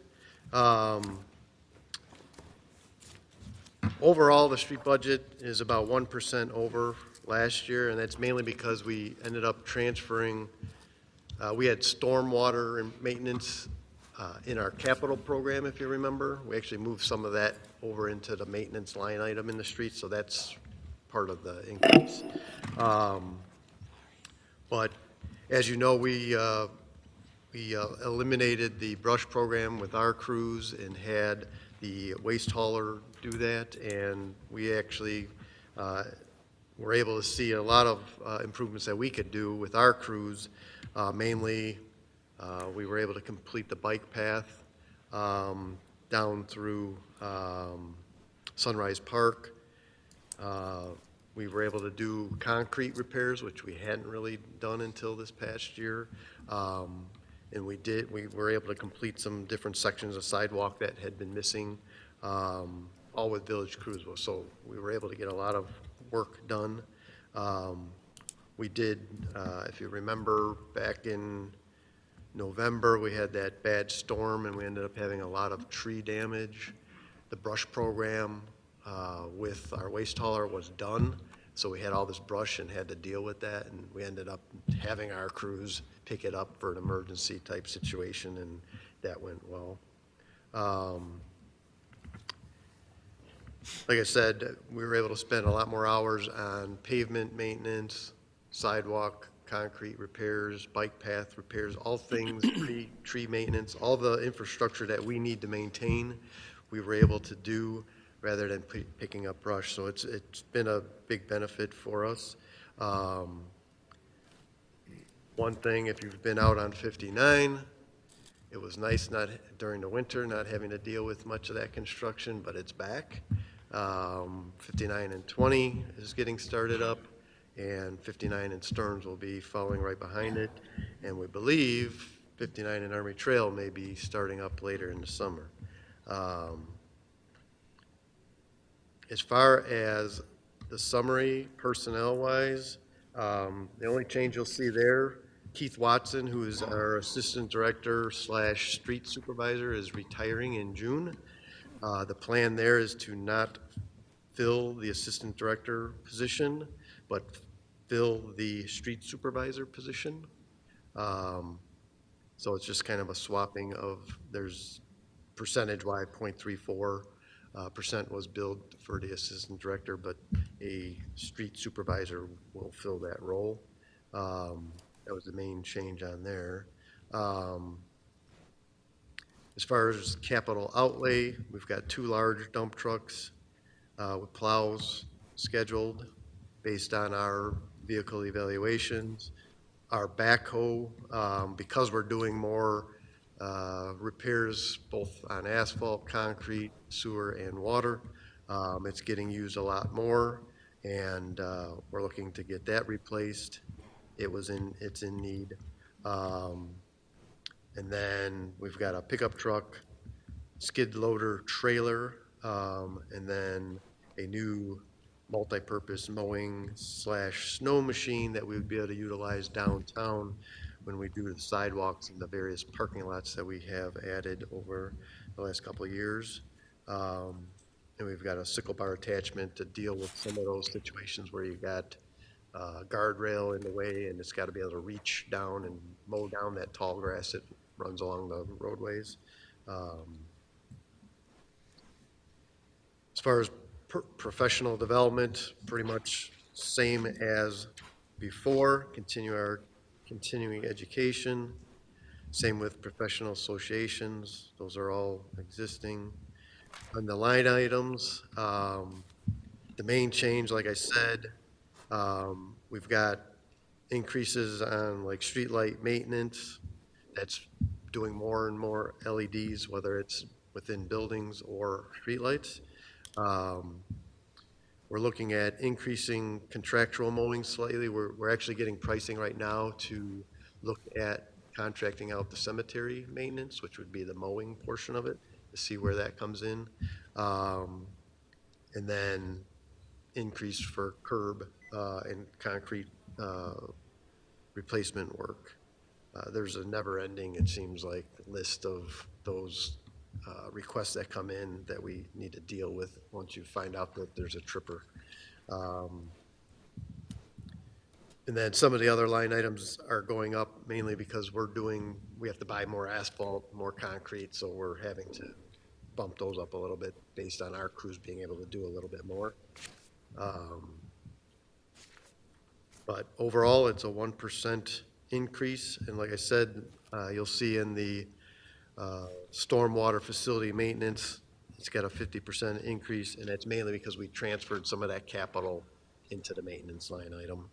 Overall, the street budget is about 1% over last year, and that's mainly because we ended up transferring, we had stormwater and maintenance in our capital program, if you remember. We actually moved some of that over into the maintenance line item in the street, so that's part of the increase. But as you know, we eliminated the brush program with our crews and had the waste hauler do that, and we actually were able to see a lot of improvements that we could do with our crews. Mainly, we were able to complete the bike path down through Sunrise Park. We were able to do concrete repairs, which we hadn't really done until this past year. And we were able to complete some different sections of sidewalk that had been missing, all with village crews. So we were able to get a lot of work done. We did, if you remember, back in November, we had that bad storm and we ended up having a lot of tree damage. The brush program with our waste hauler was done, so we had all this brush and had to deal with that, and we ended up having our crews pick it up for an emergency type situation, and that went well. Like I said, we were able to spend a lot more hours on pavement maintenance, sidewalk, concrete repairs, bike path repairs, all things, tree maintenance, all the infrastructure that we need to maintain, we were able to do rather than picking up brush. So it's been a big benefit for us. One thing, if you've been out on 59, it was nice not during the winter, not having to deal with much of that construction, but it's back. 59 and 20 is getting started up, and 59 and Stearns will be following right behind it. And we believe 59 and Army Trail may be starting up later in the summer. As far as the summary, personnel-wise, the only change you'll see there, Keith Watson, who is our Assistant Director / Street Supervisor, is retiring in June. The plan there is to not fill the Assistant Director position, but fill the Street Supervisor position. So it's just kind of a swapping of, there's percentage-wise 0.34% was billed for the Assistant Director, but a Street Supervisor will fill that role. That was the main change on there. As far as capital outlay, we've got 2 large dump trucks with plows scheduled based on our vehicle evaluations. Our backhoe, because we're doing more repairs both on asphalt, concrete, sewer, and water, it's getting used a lot more, and we're looking to get that replaced. It's in need. And then we've got a pickup truck, skid loader trailer, and then a new multi-purpose mowing / snow machine that we would be able to utilize downtown when we do the sidewalks and the various parking lots that we have added over the last couple of years. And we've got a sickle bar attachment to deal with some of those situations where you've got guardrail in the way and it's got to be able to reach down and mow down that tall grass that runs along the roadways. As far as professional development, pretty much same as before, continuing education. Same with professional associations, those are all existing. On the line items, the main change, like I said, we've got increases on like streetlight maintenance. That's doing more and more LEDs, whether it's within buildings or streetlights. We're looking at increasing contractual mowing slightly. We're actually getting pricing right now to look at contracting out the cemetery maintenance, which would be the mowing portion of it, to see where that comes in. And then increase for curb and concrete replacement work. There's a never-ending, it seems like, list of those requests that come in that we need to deal with once you find out that there's a tripper. And then some of the other line items are going up mainly because we have to buy more asphalt, more concrete, so we're having to bump those up a little bit based on our crews being able to do a little bit more. But overall, it's a 1% increase, and like I said, you'll see in the stormwater facility maintenance, it's got a 50% increase, and that's mainly because we transferred some of that capital into the maintenance line item.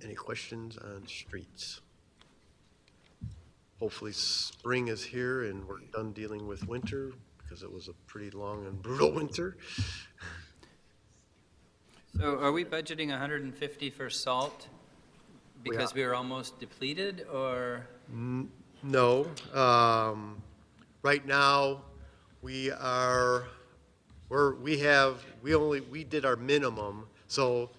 Any questions on streets? Hopefully spring is here and we're done dealing with winter, because it was a pretty long and brutal winter. So are we budgeting 150 for salt because we are almost depleted, or? No. Right now, we did our minimum. So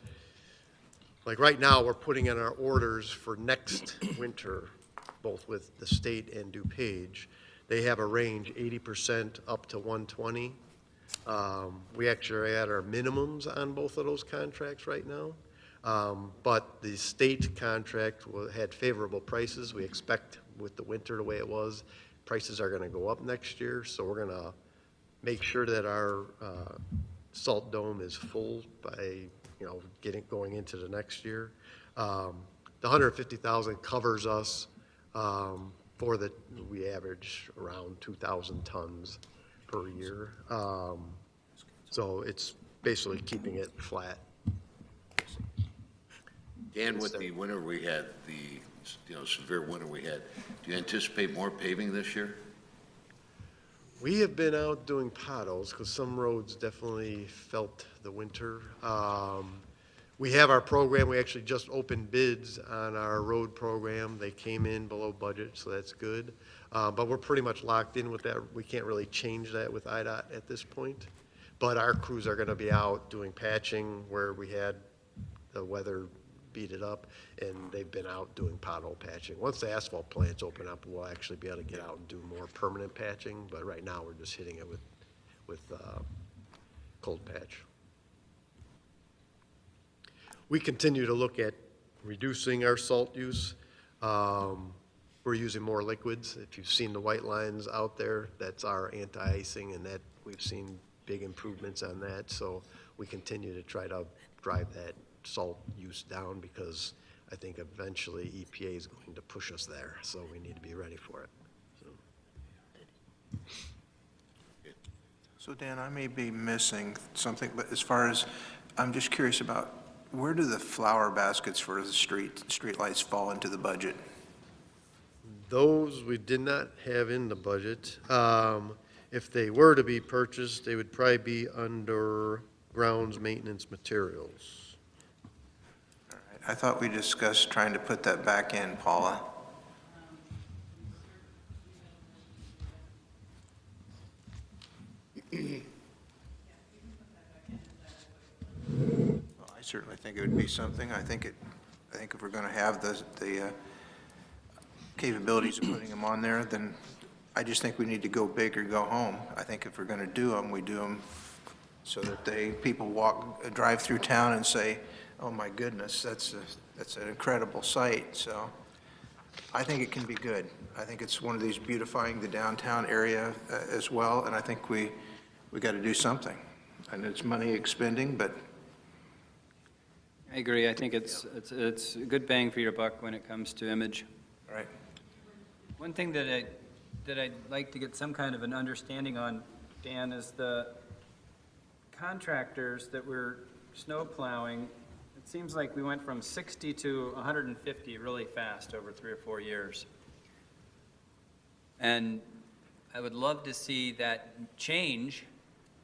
like right now, we're putting in our orders for next winter, both with the state and DuPage. They have a range 80% up to 120. We actually are at our minimums on both of those contracts right now. But the state contract had favorable prices. We expect with the winter the way it was, prices are going to go up next year. So we're going to make sure that our salt dome is full by going into the next year. The 150,000 covers us we average around 2,000 tons per year. So it's basically keeping it flat. Dan, with the winter we had, the severe winter we had, do you anticipate more paving this year? We have been out doing potholes because some roads definitely felt the winter. We have our program. We actually just opened bids on our road program. They came in below budget, so that's good. But we're pretty much locked in with that. We can't really change that with IDOT at this point. But our crews are going to be out doing patching where we had the weather beat it up, and they've been out doing pothole patching. Once the asphalt plants open up, we'll actually be able to get out and do more permanent patching. But right now, we're just hitting it with cold patch. We continue to look at reducing our salt use. We're using more liquids. If you've seen the white lines out there, that's our anti-icing, and that we've seen big improvements on that, so we continue to try to drive that salt use down because I think eventually EPA is going to push us there, so we need to be ready for it. So Dan, I may be missing something, but as far as, I'm just curious about, where do the flower baskets for the street lights fall into the budget? Those we did not have in the budget. If they were to be purchased, they would probably be under grounds maintenance materials. All right. I thought we discussed trying to put that back in, Paula. Well, I certainly think it would be something. I think if we're going to have the capabilities of putting them on there, then I just think we need to go big or go home. I think if we're going to do them, we do them so that people drive through town and say, oh my goodness, that's an incredible sight. So I think it can be good. I think it's one of these beautifying the downtown area as well, and I think we got to do something. And it's money expending, but I agree. I think it's a good bang for your buck when it comes to image. right. One thing that I'd like to get some kind of an understanding on, Dan, is the contractors that were snow plowing. It seems like we went from 60 to 150 really fast over 3 or 4 years. And I would love to see that change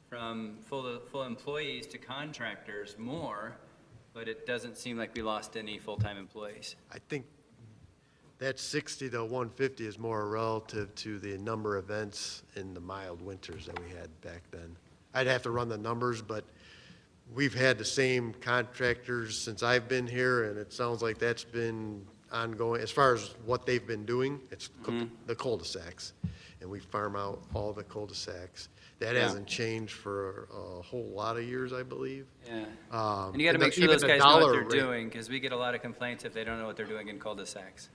from full employees to contractors more, but it doesn't seem like we lost any full-time employees. I think that 60 to 150 is more relative to the number of events in the mild winters that we had back then. I'd have to run the numbers, but we've had the same contractors since I've been here, and it sounds like that's been ongoing. As far as what they've been doing, it's the cul-de-sacs, and we farm out all the cul-de-sacs. That hasn't changed for a whole lot of years, I believe. Yeah. And you got to make sure even those the guys know what dollar they're rate- doing, because we get a lot of complaints if they don't know what they're doing in cul-de-sacs.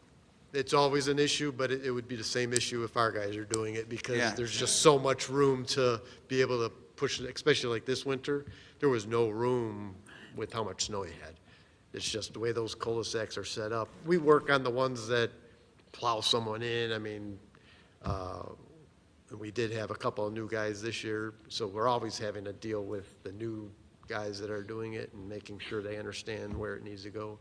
It's always an issue, but it would be the same issue if our guys are doing it, because Yeah. there's just so much room to be able to push it, especially like this winter. There was no room with how much snow you had. It's just the way those cul-de-sacs are set up. We work on the ones that plow someone in. I mean, we did have a couple of new guys this year, so we're always having to deal with the new guys that are doing it and making sure they understand where it needs to go.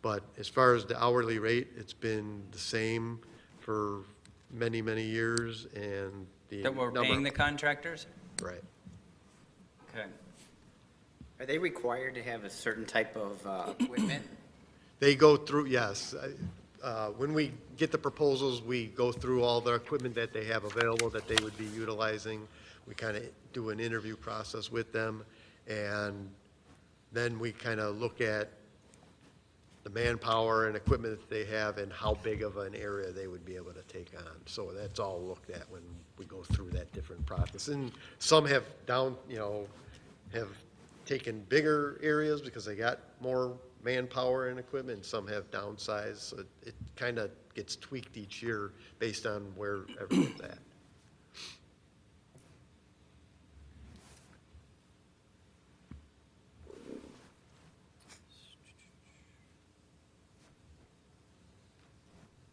But as far as the hourly rate, it's been the same for many, many years, and the That we're number- paying the contractors? Right. Okay. Are they required to have a certain type of equipment? They go through, yes. When we get the proposals, we go through all the equipment that they have available that they would be utilizing. We kind of do an interview process with them, and then we kind of look at the manpower and equipment that they have and how big of an area they would be able to take on. So that's all looked at when we go through that different process. And some have have taken bigger areas because they got more manpower and equipment, and some have downsized. So it kind of gets tweaked each year based on where everyone's at.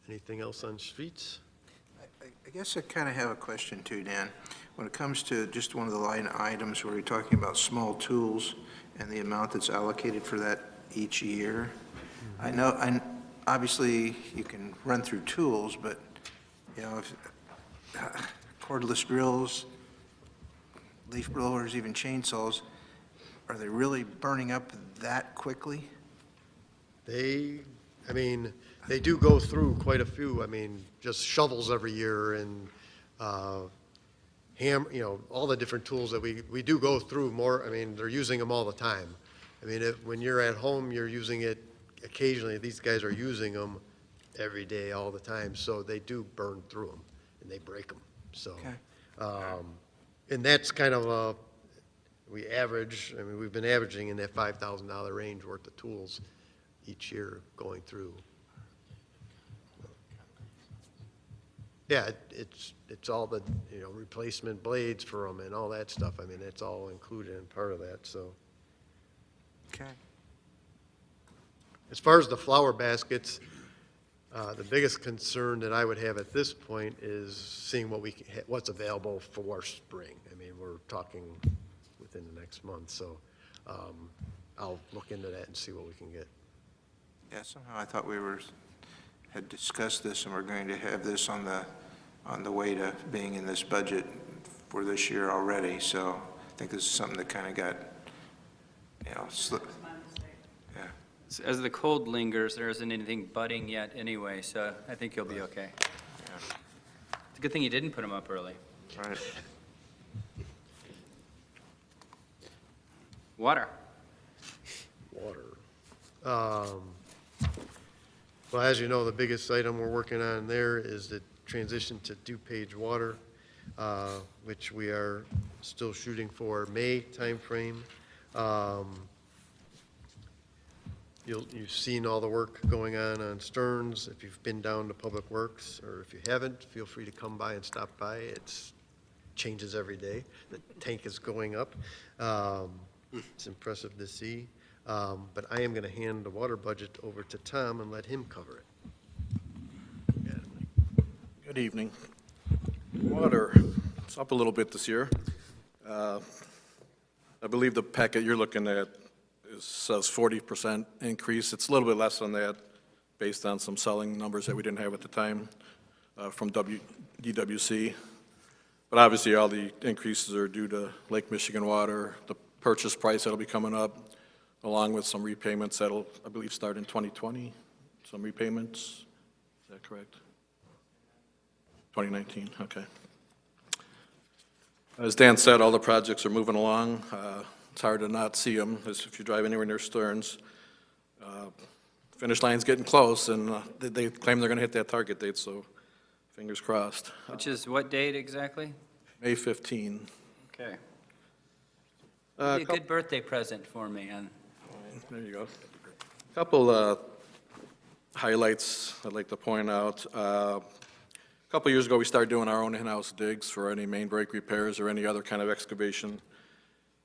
Anything else on streets? I guess I kind of have a question too, Dan. When it comes to just one of the line items where you're talking about small tools and the amount that's allocated for that each year, I know, obviously you can run through tools, but, if cordless drills, leaf blowers, even chainsaws, are they really burning up that quickly? They do go through quite a few. Just shovels every year and all the different tools that we do go through more. They're using them all the time. When you're at home, you're using it occasionally. These guys are using them every day, all the time. So they do burn through them and they break them. So, and that's kind of we average. We've been averaging in that $5,000 range worth of tools each year going through. Yeah, it's all the, you know, replacement blades for them and all that stuff. I mean, it's all included in part of that, so. Okay. As far as the flower baskets, the biggest concern that I would have at this point is seeing what's available for spring. I mean, we're talking within the next month, so I'll look into that and see what we can get. Yeah, somehow I thought we had discussed this and we're going to have this on the way to being in this budget for this year already. So I think this is something that kind of got, you know, slipped. Yeah. As the cold lingers, there isn't anything budding yet anyway, so I think you'll be okay. Yeah. It's a good thing you didn't put them up early. Right. Water. Water. Well, as you know, the biggest item we're working on there is the transition to DuPage water, which we are still shooting for May timeframe. You've seen all the work going on Stearns. If you've been down to Public Works, or if you haven't, feel free to come by and stop by. It changes every day. The tank is going up. It's impressive to see. But I am going to hand the water budget over to Tom and let him cover it. Good evening. Water, it's up a little bit this year. I believe the packet you're looking at says 40% increase. It's a little bit less than that based on some selling numbers that we didn't have at the time from DWC. But obviously all the increases are due to Lake Michigan water, the purchase price that'll be coming up, along with some repayments that'll, I believe, start in 2020, some repayments. Is that correct? 2019, okay. As Dan said, all the projects are moving along. It's hard to not see them if you drive anywhere near Stearns. Finish line's getting close, and they claim they're going to hit that target date, so fingers crossed. Which is what date exactly? May 15. Okay. It'd be a good birthday present for me. There you go. A couple highlights I'd like to point out. A couple years ago, we started doing our own in-house digs for any main break repairs or any other kind of excavation.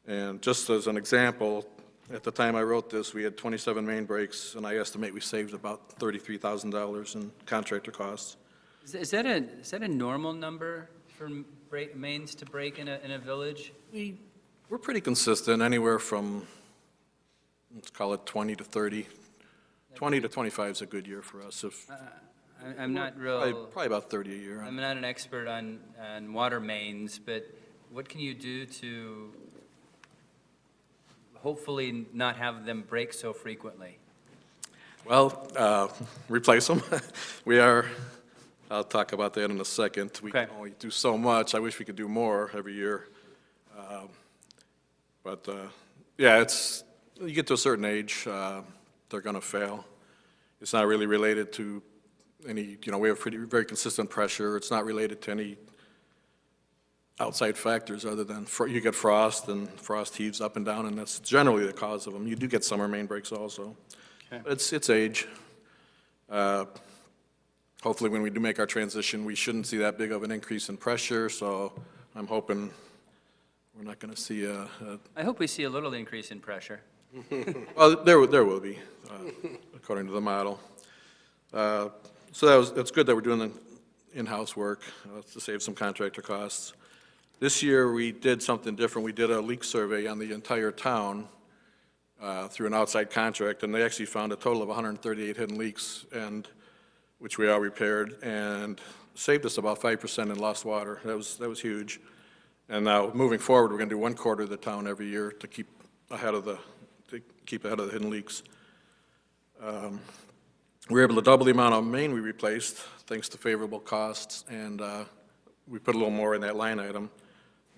And just as an example, at the time I wrote this, we had 27 main breaks, and I estimate we saved about $33,000 in contractor costs. Is that a normal number for mains to break in a village? We're pretty consistent, anywhere from, let's call it 20 to 30. 20 to 25 is a good year for us. I'm not Probably about 30 a year. I'm not an expert on water mains, but what can you do to hopefully not have them break so frequently? Well, replace them. I'll talk about that in a second. We can only do so much. I wish we could do more every year. Yeah, you get to a certain age, they're going to fail. It's not really related to any, we have very consistent pressure. It's not related to any outside factors other than you get frost, and frost heaves up and down, and that's generally the cause of them. You do get summer main breaks also. Okay. But it's age. Hopefully when we do make our transition, we shouldn't see that big of an increase in pressure, so I'm hoping we're not going to see I hope we see a little increase in pressure. Well, there will be, according to the model. So that's good that we're doing the in-house work to save some contractor costs. This year, we did something different. We did a leak survey on the entire town through an outside contract, and they actually found a total of 138 hidden leaks, which we all repaired, and saved us about 5% in lost water. That was huge. And now, moving forward, we're going to do 1/4 of the town every year to keep ahead of the hidden leaks. We were able to double the amount of main we replaced, thanks to favorable costs, and we put a little more in that line item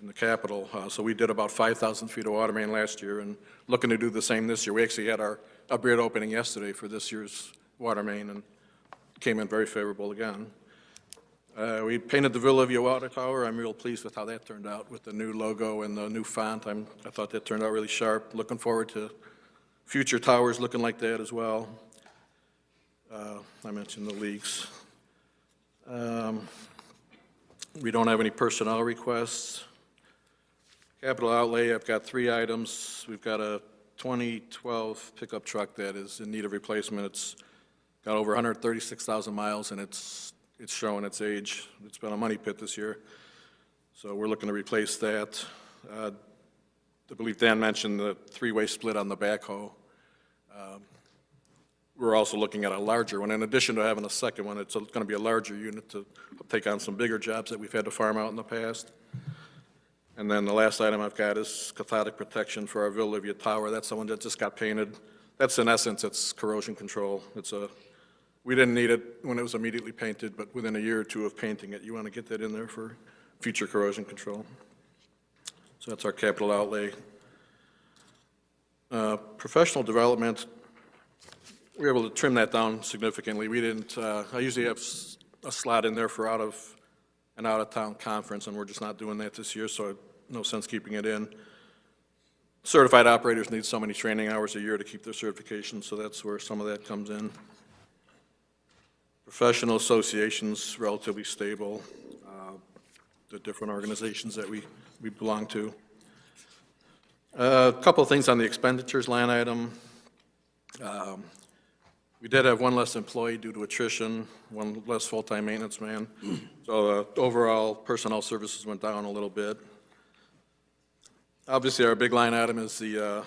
in the capital. So we did about 5,000 feet of water main last year, and looking to do the same this year. We actually had our bid opening yesterday for this year's water main, and came in very favorable again. We painted the Villa Olivia water tower. I'm real pleased with how that turned out with the new logo and the new font. I thought that turned out really sharp. Looking forward to future towers looking like that as well. I mentioned the leaks. We don't have any personnel requests. Capital outlay, I've got 3 items. We've got a 2012 pickup truck that is in need of replacement. It's got over 136,000 miles, and it's showing its age. It's been a money pit this year, so we're looking to replace that. I believe Dan mentioned the 3-way split on the backhoe. We're also looking at a larger one. In addition to having a second one, it's going to be a larger unit to take on some bigger jobs that we've had to farm out in the past. And then the last item I've got is cathodic protection for our Villa Olivia Tower. That's the one that just got painted. That's, in essence, it's corrosion control. We didn't need it when it was immediately painted, but within a year or 2 of painting it, you want to get that in there for future corrosion control. So that's our capital outlay. Professional development, we were able to trim that down significantly. We didn't, I usually have a slot in there for an out-of-town conference, and we're just not doing that this year, so no sense keeping it in. Certified operators need so many training hours a year to keep their certification, so that's where some of that comes in. Professional associations, relatively stable, the different organizations that we belong to. A couple of things on the expenditures line item. We did have 1 less employee due to attrition, 1 less full-time maintenance man. So overall personnel services went down a little bit. Obviously, our big line item is the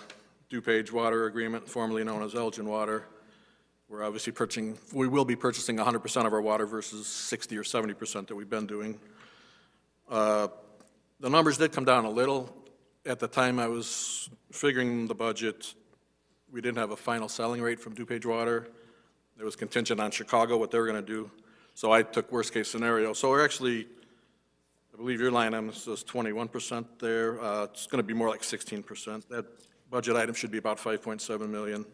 DuPage water agreement, formerly known as Elgin Water. We're obviously we will be purchasing 100% of our water versus 60 or 70% that we've been doing. The numbers did come down a little. At the time I was figuring the budget, we didn't have a final selling rate from DuPage Water. It was contingent on Chicago, what they were going to do. So I took worst-case scenario. So we're actually, I believe your line item says 21% there. It's going to be more like 16%. That budget item should be about $5.7 million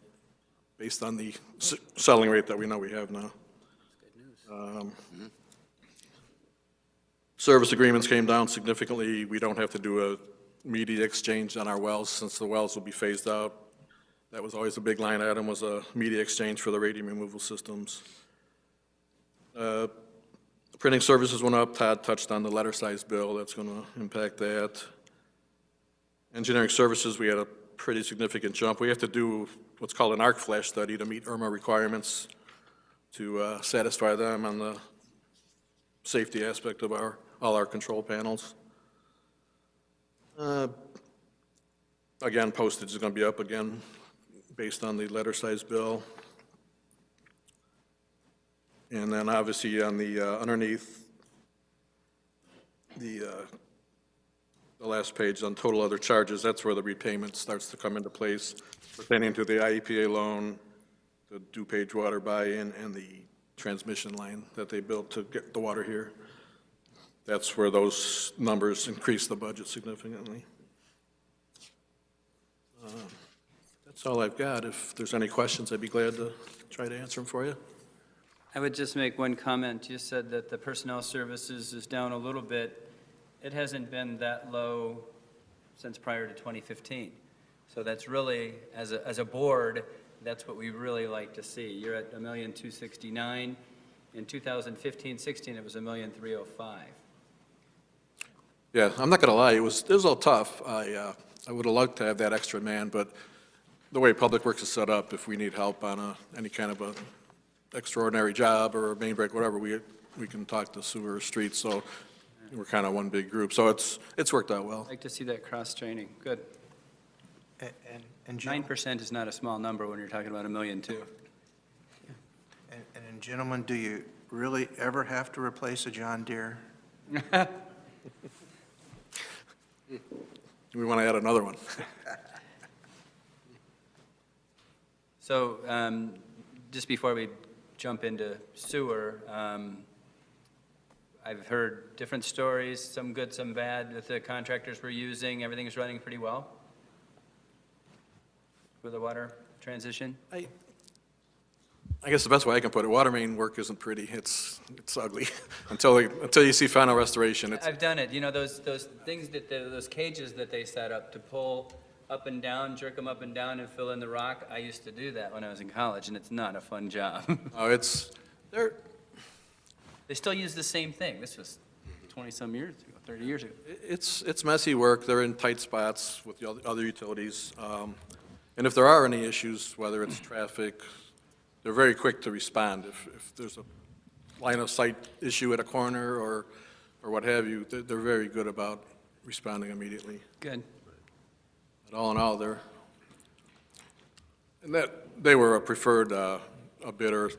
based on the selling rate that we know we have now. Service agreements came down significantly. We don't have to do a media exchange on our wells since the wells will be phased out. That was always a big line item, was a media exchange for the radium removal systems. Printing services went up. Todd touched on the letter size bill. That's going to impact that. Engineering services, we had a pretty significant jump. We have to do what's called an arc flash study to meet IRMA requirements to satisfy them on the safety aspect of all our control panels. Again, postage is going to be up again based on the letter size bill. And then obviously on the underneath the last page on total other charges, that's where the repayment starts to come into place pertaining to the IEPA loan, the DuPage water buy-in, and the transmission line that they built to get the water here. That's where those numbers increase the budget significantly. That's all I've got. If there's any questions, I'd be glad to try to answer them for you. I would just make one comment. You said that the personnel services is down a little bit. It hasn't been that low since prior to 2015. So that's really, as a board, that's what we really like to see. You're at $1,269,000. In 2015-16, it was $1,305,000. Yeah, I'm not going to lie. It was a little tough. I would have liked to have that extra man, but the way Public Works is set up, if we need help on any kind of a extraordinary job or a main break, whatever, we can talk to sewer or streets. So we're kind of one big group. So it's worked out well. I'd like to see that cross-training. Good. And 9% is not a small number when you're talking about $1.2 million. And gentlemen, do you really ever have to replace a John Deere? We want to add another one. So just before we jump into sewer, I've heard different stories, some good, some bad, that the contractors we're using, everything is running pretty well with the water transition. I guess the best way I can put it, water main work isn't pretty. It's ugly until you see final restoration. I've done it. You know, those things those cages that they set up to pull up and down, jerk them up and down and fill in the rock. I used to do that when I was in college, and it's not a fun job. Oh, they still use the same thing. This was 20-some years ago, 30 years ago. It's messy work. They're in tight spots with the other utilities. And if there are any issues, whether it's traffic, they're very quick to respond. If there's a line of sight issue at a corner or what have you, they're very good about responding immediately. Good. But all in all, they were a preferred a bidder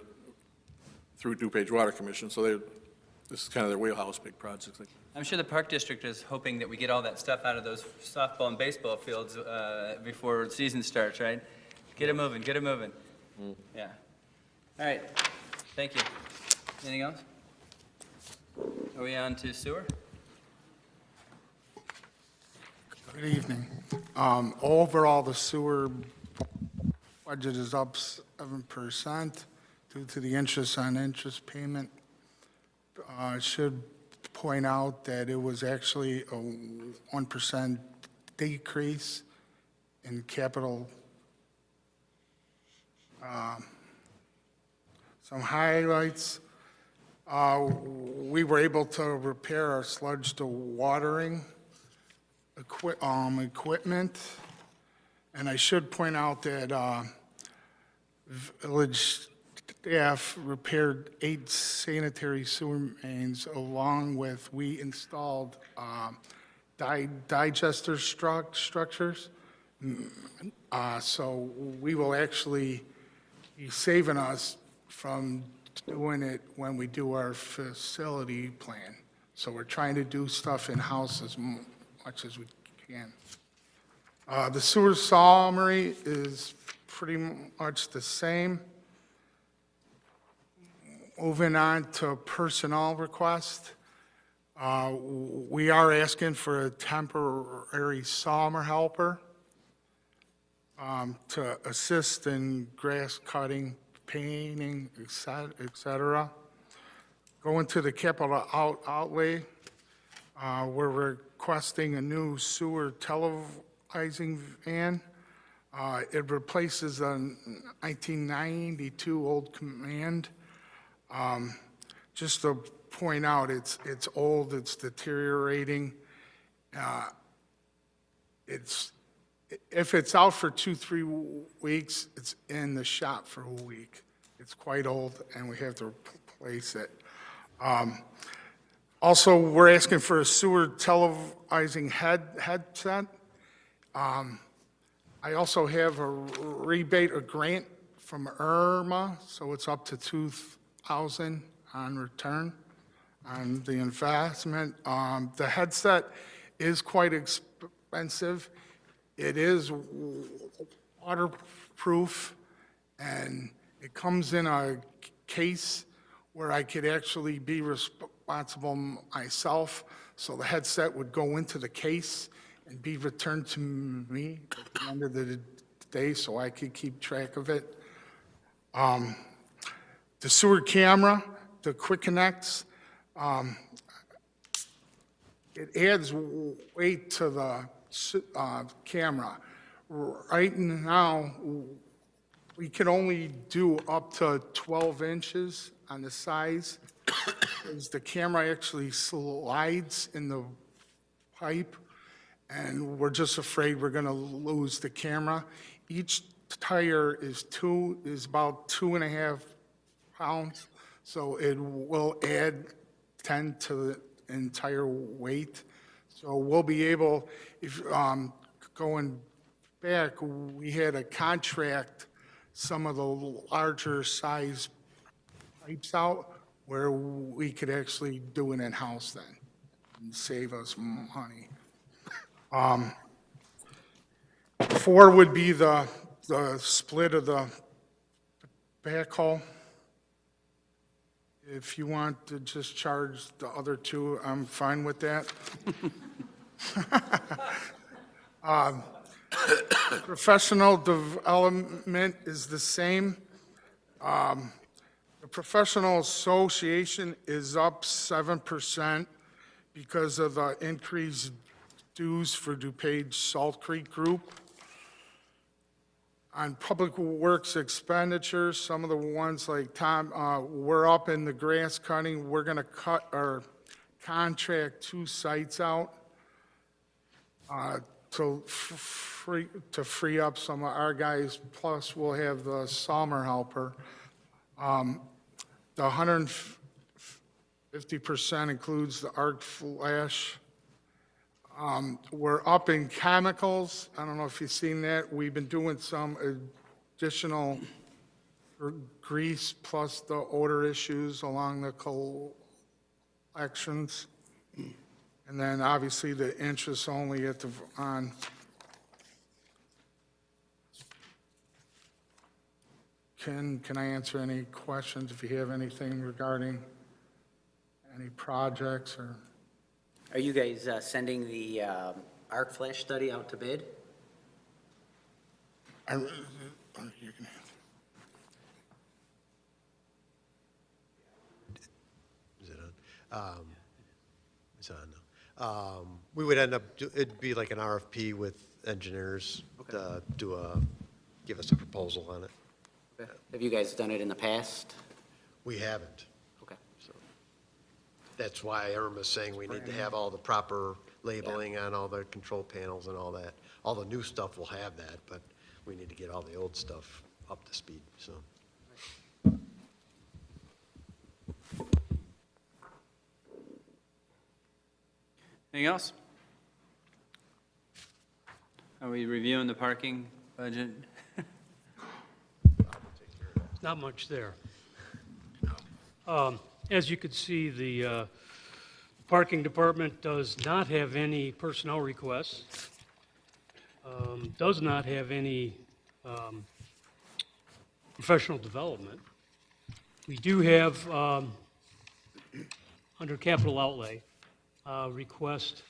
through DuPage Water Commission, so this is kind of their wheelhouse, big projects. I'm sure the Park District is hoping that we get all that stuff out of those softball and baseball fields before the season starts, right? Get it moving, get it moving. Yeah. All right, thank you. Anything else? Are we on to sewer? Good evening. Overall, the sewer budget is up 7% due to the interest on interest payment. I should point out that it was actually a 1% decrease in capital. Some highlights. We were able to repair our sludge to watering equipment. And I should point out that village staff repaired 8 sanitary sewer mains, along with we installed digester structures. So we will actually be saving us from doing it when we do our facility plan. So we're trying to do stuff in-house as much as we can. The sewer summary is pretty much the same. Moving on to personnel request. We are asking for a temporary summer helper to assist in grass cutting, painting, et cetera. Going to the capital outlay, we're requesting a new sewer televising van. It replaces a 1992 old Command. Just to point out, it's old, it's deteriorating. If it's out for 2-3 weeks, it's in the shop for a week. It's quite old, and we have to replace it. Also, we're asking for a sewer televising headset. I also have a rebate, a grant from IRMA, so it's up to $2,000 on return on the investment. The headset is quite expensive. It is waterproof, and it comes in a case where I could actually be responsible myself. So the headset would go into the case and be returned to me at the end of the day so I could keep track of it. The sewer camera, the Quick Connects, it adds weight to the camera. Right now, we can only do up to 12 inches on the size, because the camera actually slides in the pipe, and we're just afraid we're gonna lose the camera. Each tire is about 2.5 pounds, so it will add 10 to the entire weight. So we'll be able, if going back, we had to contract some of the larger size pipes out where we could actually do it in-house then and save us money. 4 would be the split of the backhoe. If you want to just charge the other 2, I'm fine with that. Professional development is the same. The professional association is up 7% because of the increased dues for DuPage Salt Creek Group. On public works expenditures, some of the ones like Tom, we're up in the grass cutting. We're going to cut our contract 2 sites out to free up some of our guys, plus we'll have the summer helper. The 150% includes the arc flash. We're up in chemicals. I don't know if you've seen that. We've been doing some additional grease plus the odor issues along the collections. And then obviously the interest only at the, on. Can I answer any questions if you have anything regarding any projects or? Are you guys sending the arc flash study out to bid? You can- Is it on? It's on now. We would end up, it'd be like an RFP with engineers to give us a proposal on it. Okay. Have you guys done it in the past? We haven't. Okay. So that's why Irma's saying we need to have all the proper labeling on all the control panels and all that. All the new stuff will have that, but we need to get all the old stuff up to speed, so. Anything else? Are we reviewing the parking budget? Not much there. As you could see, the parking department does not have any personnel requests, does not have any professional development. We do have, under capital outlay, a request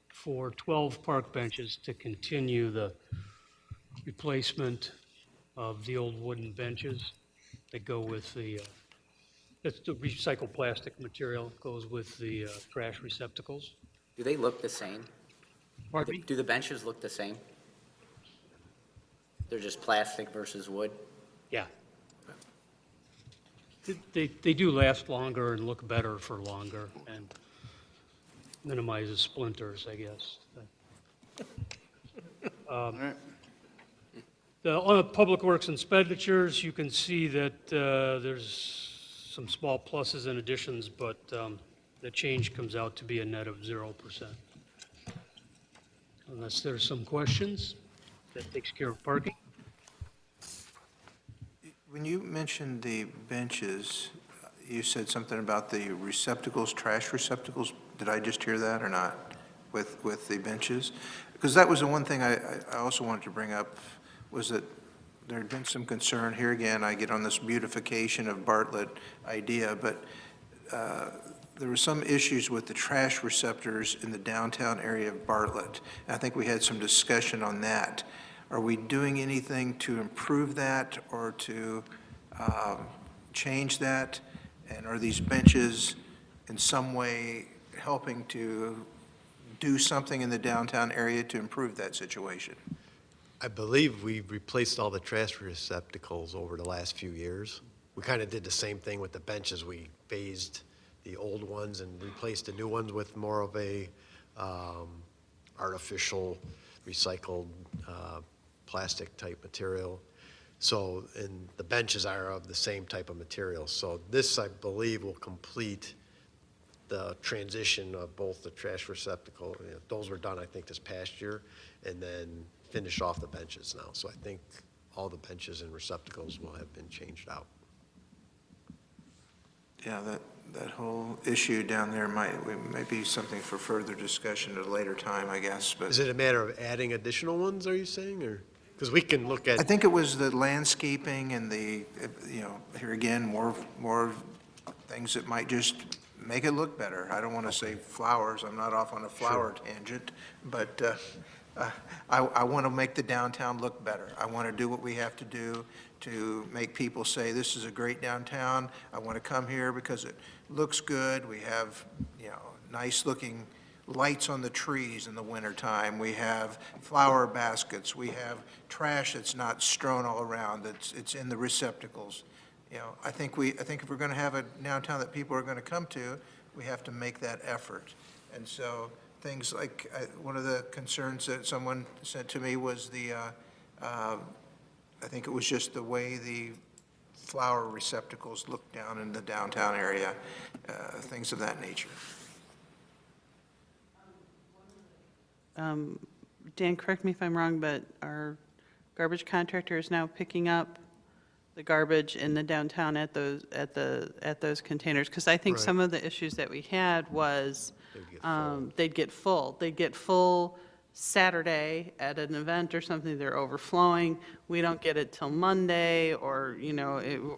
for 12 park benches to continue the replacement of the old wooden benches that go with the, it's the recycled plastic material, goes with the trash receptacles. Do they look the same? Pardon me? Do the benches look the same? They're just plastic versus wood? Yeah. They do last longer and look better for longer and minimizes splinters, I guess. On the Public Works expenditures, you can see that there's some small pluses and additions, but the change comes out to be a net of 0%. Unless there's some questions, that takes care of parking. When you mentioned the benches, you said something about the receptacles, trash receptacles. Did I just hear that or not with the benches? Because that was the one thing I also wanted to bring up, was that there had been some concern. Here again, I get on this beautification of Bartlett idea, but there were some issues with the trash receptors in the downtown area of Bartlett. And I think we had some discussion on that. Are we doing anything to improve that or to change that? And are these benches in some way helping to do something in the downtown area to improve that situation? I believe we replaced all the trash receptacles over the last few years. We kind of did the same thing with the benches. We phased the old ones and replaced the new ones with more of a artificial recycled plastic type material. So, and the benches are of the same type of material. So this, I believe, will complete the transition of both the trash receptacle, those were done, I think, this past year, and then finish off the benches now. So I think all the benches and receptacles will have been changed out. Yeah, that whole issue down there might be something for further discussion at a later time, I guess, but. Is it a matter of adding additional ones, are you saying, or? Because we can look at. I think it was the landscaping and the, here again, more things that might just make it look better. I don't want to say flowers, I'm not off on a flower tangent, but I want to make the downtown look better. I want to do what we have to do to make people say, this is a great downtown, I want to come here because it looks good, we have, nice looking lights on the trees in the wintertime. We have flower baskets. We have trash that's not strewn all around. It's in the receptacles. I think if we're going to have a downtown that people are going to come to, we have to make that effort. And so things like, one of the concerns that someone said to me was I think it was just the way the flower receptacles look down in the downtown area, things of that nature. Dan, correct me if I'm wrong, but our garbage contractor is now picking up the garbage in the downtown at those containers? Because I think some of the issues that we had was they'd get full. They'd get full Saturday at an event or something, they're overflowing. We don't get it till Monday or,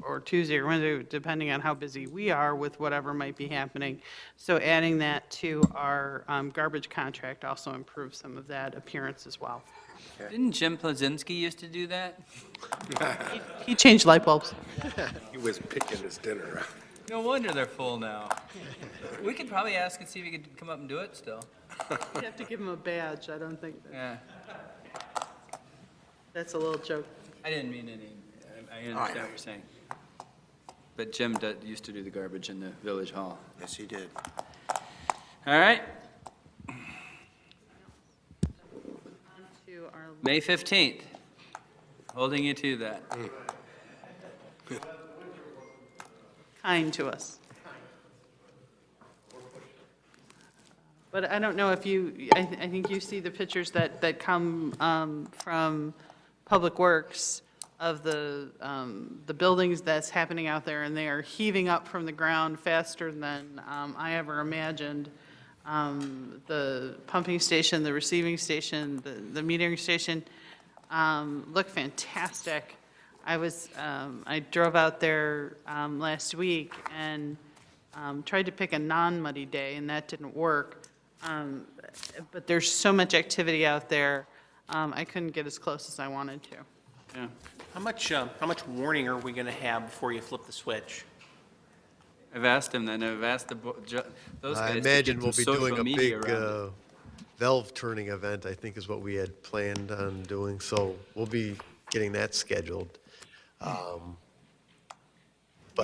or Tuesday or Wednesday, depending on how busy we are with whatever might be happening. So adding that to our garbage contract also improves some of that appearance as well. Didn't Jim Plazinski used to do that? He changed light bulbs. He was picking his dinner. No wonder they're full now. We could probably ask and see if he could come up and do it still. You have to give him a badge, I don't think. Yeah. That's a little joke. I didn't mean any, I understand what you're saying. But Jim used to do the garbage in the village hall. Yes, he did. All right. To our May 15th, holding you to that. kind to us. But I don't know if I think you see the pictures that come from Public Works of the buildings that's happening out there, and they are heaving up from the ground faster than I ever imagined. The pumping station, the receiving station, the metering station look fantastic. I drove out there last week and tried to pick a non-muddy day, and that didn't work. But there's so much activity out there, I couldn't get as close as I wanted to. Yeah. How much warning are we going to have before you flip the switch? I've asked him, and I've asked those guys I to imagine get we'll some be doing social a media big around it. valve turning event, I think is what we had planned on doing, so we'll be getting that scheduled. But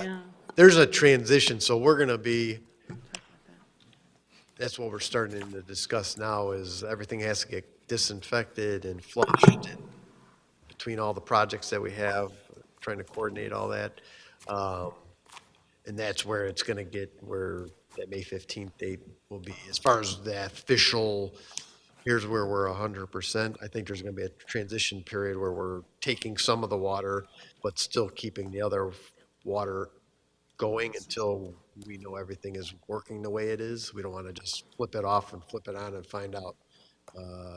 Yeah. there's a transition, so we're going to be, that's what we're starting to discuss now, is everything has to get disinfected and flushed and between all the projects that we have, trying to coordinate all that. And that's where it's going to get, where that May 15th date will be. As far as the official, here's where we're 100%, I think there's going to be a transition period where we're taking some of the water, but still keeping the other water going until we know everything is working the way it is. We don't want to just flip it off and flip it on and find out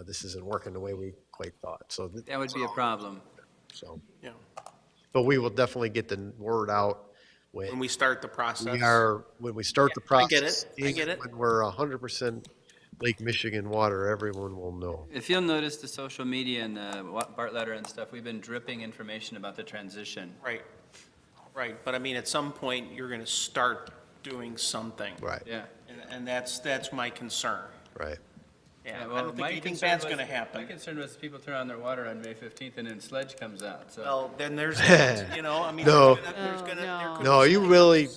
this isn't working the way we quite thought. So That would be a problem. So, Yeah. but we will definitely get the word out When we start the process? when we start the I get process. it. I get it. When we're 100% Lake Michigan water, everyone will know. If you'll notice the social media and the Bartlett and stuff, we've been dripping information about the transition. Right, right. But I mean, at some point, you're going to start doing something. Right. Yeah. And that's my concern. Right. Yeah, well, I don't think my anything concern bad's was- going to happen. My concern was people turn on their water on May 15th and then Sledge comes out, so. Well, then there's, that, I mean, No. there's going to. No, you really,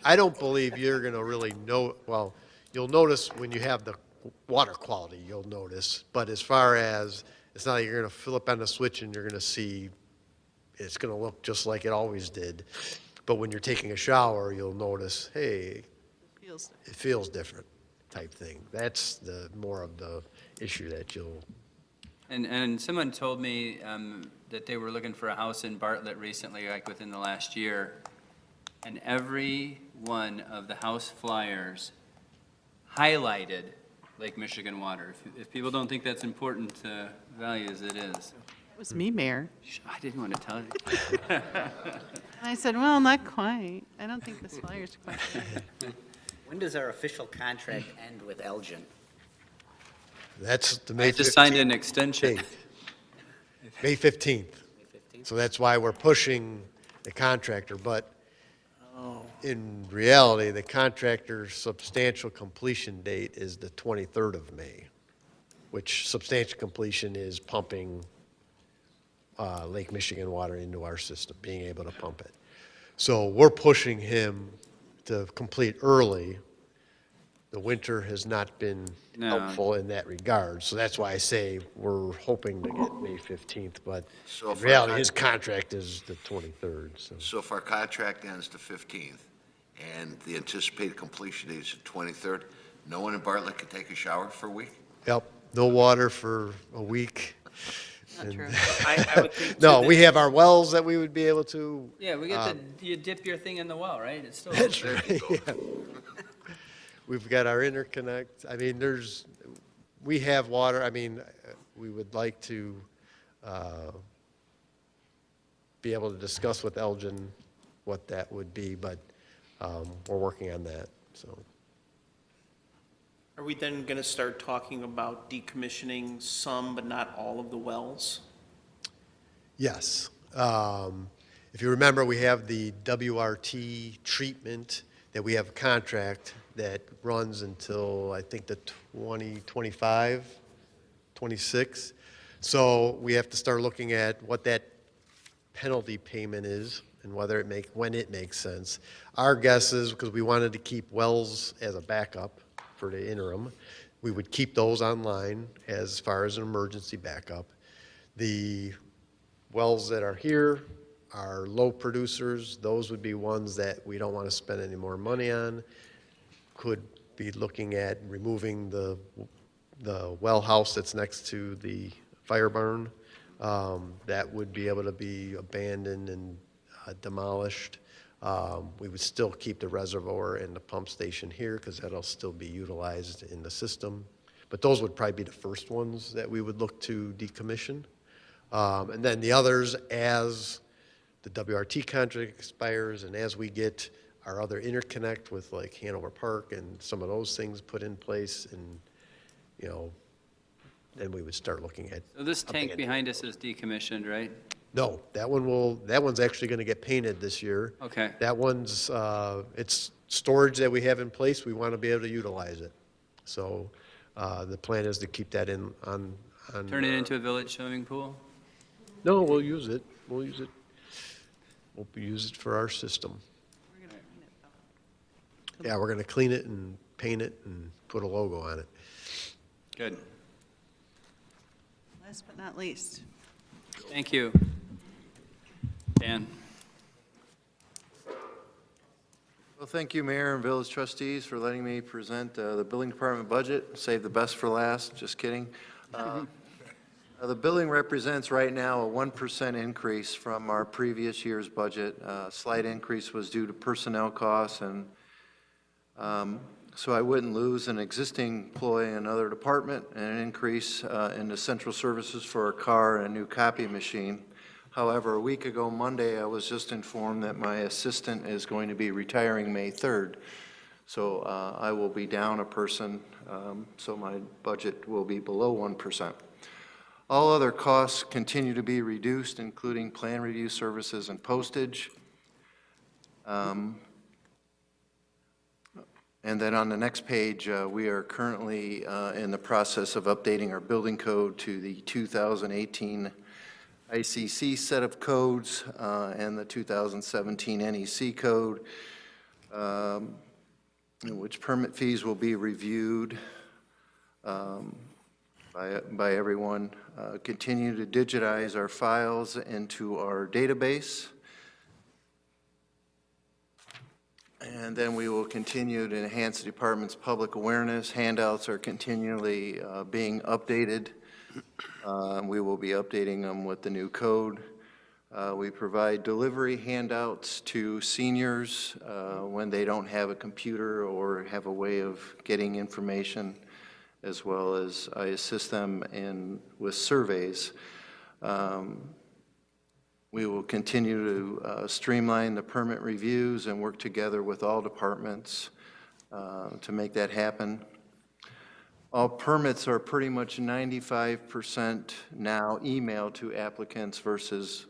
I don't believe you're going to really know, well, you'll notice when you have the water quality, you'll notice. But as far as, it's not like you're going to flip on the switch and you're going to see, it's going to look just like it always did. But when you're taking a shower, you'll notice, hey, it feels different type thing. That's the more of the issue that you'll. And someone told me that they were looking for a house in Bartlett recently, like within the last year, and every one of the house flyers highlighted Lake Michigan water. If people don't think that's important values, it is. It was me, Mayor. I didn't want to tell you. And I said, well, not quite. I don't think this flyer's quite right. When does our official contract end with Elgin? That's the May 15th. I just signed an extension. date. May 15th. So that's why we're pushing the contractor, but in reality, the contractor's substantial completion date is the 23rd of May, which substantial completion is pumping Lake Michigan water into our system, being able to pump it. So we're pushing him to complete early the winter has not been No. helpful in that regard. So that's why I say we're hoping to get May 15th, but So in if our reality, con- his contract is the 23rd, so. So if our contract ends the 15th and the anticipated completion date is the 23rd, no one in Bartlett can take a shower for a week? Yep, no water for a week. Not And- true. I would think. No, too we that- have our wells that we would be able to. Yeah, we get to, you dip your thing in the well, right? It's still. That's right, yeah. We've got our interconnect. I mean, we have water. I mean, we would like to be able to discuss with Elgin what that would be, but we're working on that, so. Are we then going to start talking about decommissioning some but not all of the wells? Yes. If you remember, we have the WRT treatment that we have a contract that runs until, I think, the 2025, 26. So we have to start looking at what that penalty payment is and when it makes sense. Our guess is, because we wanted to keep wells as a backup for the interim, we would keep those online as far as an emergency backup. The wells that are here are low producers. Those would be ones that we don't want to spend any more money on. Could be looking at removing the well house that's next to the fire barn. That would be able to be abandoned and demolished. We would still keep the reservoir and the pump station here because that'll still be utilized in the system. But those would probably be the first ones that we would look to decommission. And then the others, as the WRT contract expires and as we get our other interconnect with like Hanover Park and some of those things put in place, and, you know, then we would start looking at. So this tank abandoning behind us is decommissioned, right? No, that one's actually going to get painted this year. Okay. That one's, it's storage that we have in place. We want to be able to utilize it. So the plan is to keep that on. Turn it into a village swimming pool? No, we'll use it. We'll use it. We'll use it for our system. Yeah, we're going to clean it and paint it and put a logo on it. Good. Last but not least. Thank you. Dan? Well, thank you, Mayor and Village Trustees, for letting me present the Building Department budget. Save the best for last, just kidding. The building represents right now a 1% increase from our previous year's budget. Slight increase was due to personnel costs, and so I wouldn't lose an existing employee in another department, and an increase in the central services for a car and a new copy machine. However, a week ago Monday, I was just informed that my assistant is going to be retiring May 3rd. So I will be down a person, so my budget will be below 1%. All other costs continue to be reduced, including plan review services and postage. And then on the next page, we are currently in the process of updating our building code to the 2018 ICC set of codes and the 2017 NEC code, in which permit fees will be reviewed by everyone. Continue to digitize our files into our database. And then we will continue to enhance the department's public awareness. Handouts are continually being updated. We will be updating them with the new code. We provide delivery handouts to seniors when they don't have a computer or have a way of getting information, as well as I assist them with surveys. We will continue to streamline the permit reviews and work together with all departments to make that happen. All permits are pretty much 95% now emailed to applicants versus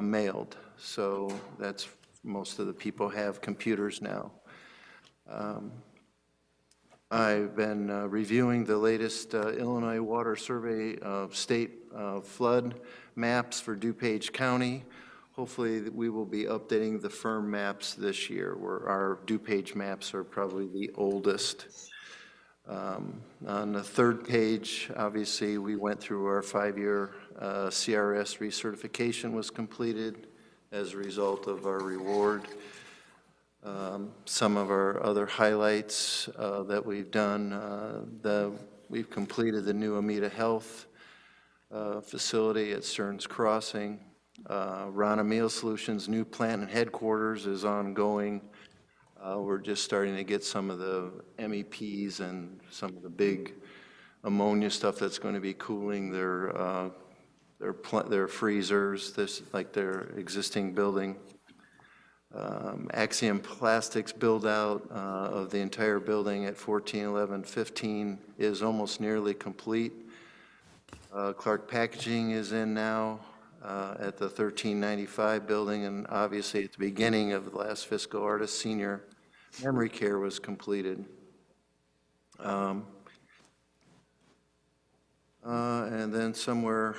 mailed. So that's, most of the people have computers now. I've been reviewing the latest Illinois Water Survey of state flood maps for DuPage County. Hopefully we will be updating the firm maps this year, where our DuPage maps are probably the oldest. On the third page, obviously, we went through our 5-year CRS recertification was completed as a result of our reward. Some of our other highlights that we've done, we've completed the new Amita Health facility at Stearns Crossing. Rana Meal Solutions' new plant and headquarters is ongoing. We're just starting to get some of the MEPs and some of the big ammonia stuff that's going to be cooling their freezers, like their existing building. Axiom Plastics build-out of the entire building at 141115 is almost nearly complete. Clark Packaging is in now at the 1395 building, and obviously at the beginning of the last fiscal, Artist Senior Memory Care was completed. And then somewhere,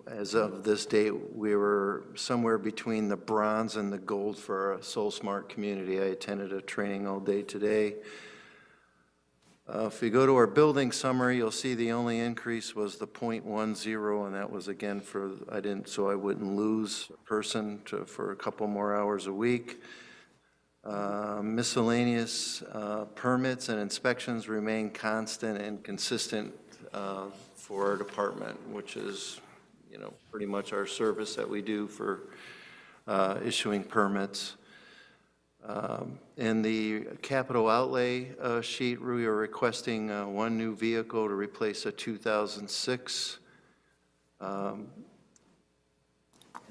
as of this date, we were somewhere between the bronze and the gold for our Soul Smart community. I attended a training all day today. If you go to our building summary, you'll see the only increase was the 0.10, and that was again so I wouldn't lose a person for a couple more hours a week. Miscellaneous permits and inspections remain constant and consistent for our department, which is, pretty much our service that we do for issuing permits. In the capital outlay sheet, we are requesting one new vehicle to replace a 2006.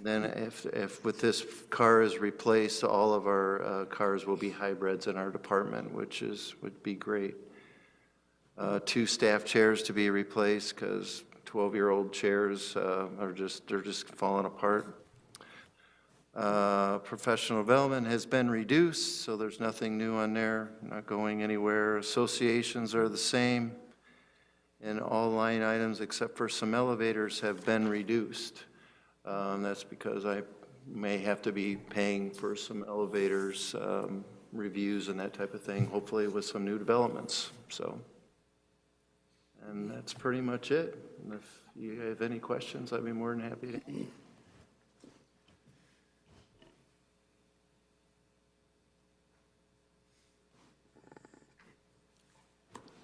Then if with this car is replaced, all of our cars will be hybrids in our department, which would be great. 2 staff chairs to be replaced because 12-year-old chairs they're just falling apart. Professional development has been reduced, so there's nothing new on there, not going anywhere. Associations are the same, and all line items except for some elevators have been reduced. That's because I may have to be paying for some elevators, reviews and that type of thing, hopefully with some new developments. And that's pretty much it. And if you have any questions, I'd be more than happy to.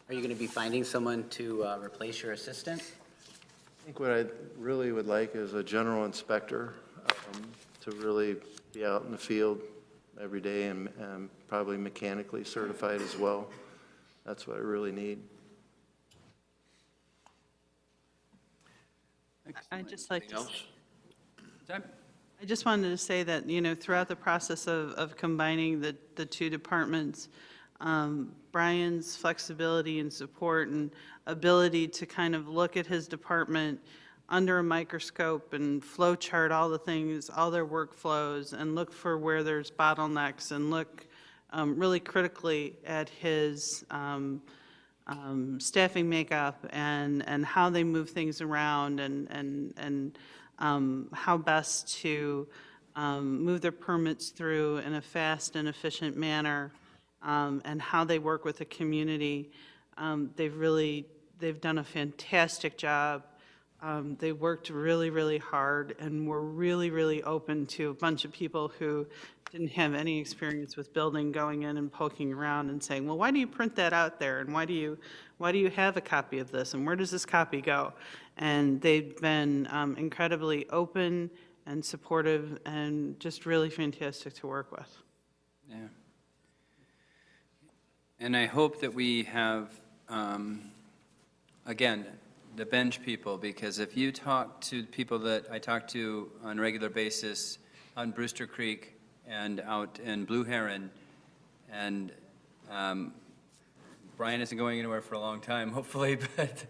Are you going to be finding someone to replace your assistant? I think what I really would like is a general inspector to really be out in the field every day and probably mechanically certified as well. That's what I really need. I'd just like to. Else? I just wanted to say that, throughout the process of combining the two departments, Brian's flexibility and support and ability to kind of look at his department under a microscope and flow chart all the things, all their workflows, and look for where there's bottlenecks and look really critically at his staffing makeup and how they move things around and how best to move their permits through in a fast and efficient manner, and how they work with the community. They've done a fantastic job. They worked really, really hard and were really, really open to a bunch of people who didn't have any experience with building, going in and poking around and saying, well, why do you print that out there? And why do you have a copy of this? And where does this copy go? And they've been incredibly open and supportive and just really fantastic to work with. Yeah. And I hope that we have, again, the bench people, because if you talk to people that I talk to on a regular basis on Brewster Creek and out in Blue Heron, and Brian isn't going anywhere for a long time, hopefully, but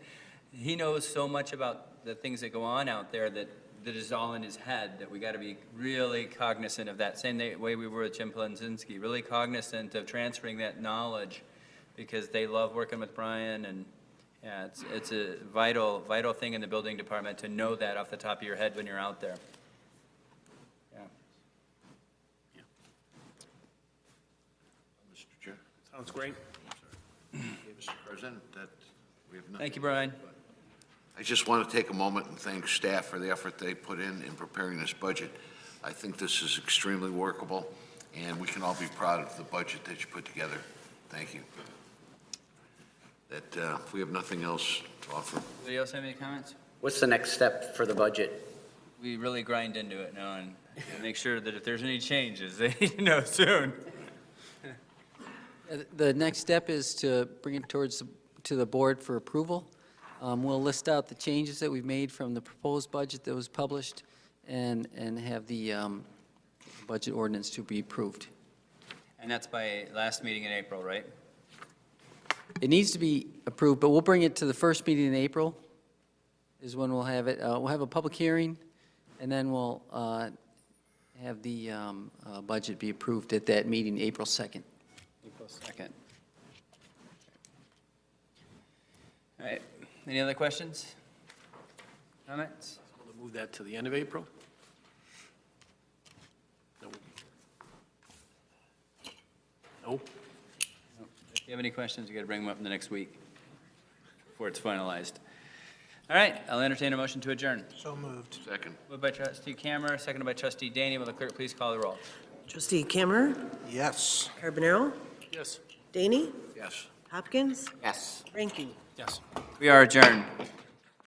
he knows so much about the things that go on out there that is all in his head, that we got to be really cognizant of that. Same way we were with Jim Polanzinski, really cognizant of transferring that knowledge, because they love working with Brian, and yeah, it's a vital thing in the building department to know that off the top of your head when you're out there. Yeah. Sounds great. Mr. President, that we have nothing. Thank you, Brian. I just want to take a moment and thank staff for the effort they put in preparing this budget. I think this is extremely workable, and we can all be proud of the budget that you put together. Thank you. If we have nothing else to offer. Anybody else have any comments? What's the next step for the budget? We really grind into it now and make sure that if there's any changes, they need to know soon. The next step is to bring it to the board for approval. We'll list out the changes that we've made from the proposed budget that was published and have the budget ordinance to be approved. And that's by last meeting in April, right? It needs to be approved, but we'll bring it to the first meeting in April is when we'll have it. We'll have a public hearing, and then we'll have the budget be approved at that meeting, April 2nd. April 2nd. All right. Any other questions? Comments? We'll move that to the end of April? No. No? If you have any questions, you got to bring them up in the next week before it's finalized. All right, I'll entertain a motion to adjourn. So moved. Second. Moved by trustee Cameron, seconded by trustee DEYNE. Will the clerk please call the roll? Trustee Cameron, Yes. Carbonaro, Yes. DEYNE, Yes. Hopkins, Yes. Ranking. Yes. We are adjourned.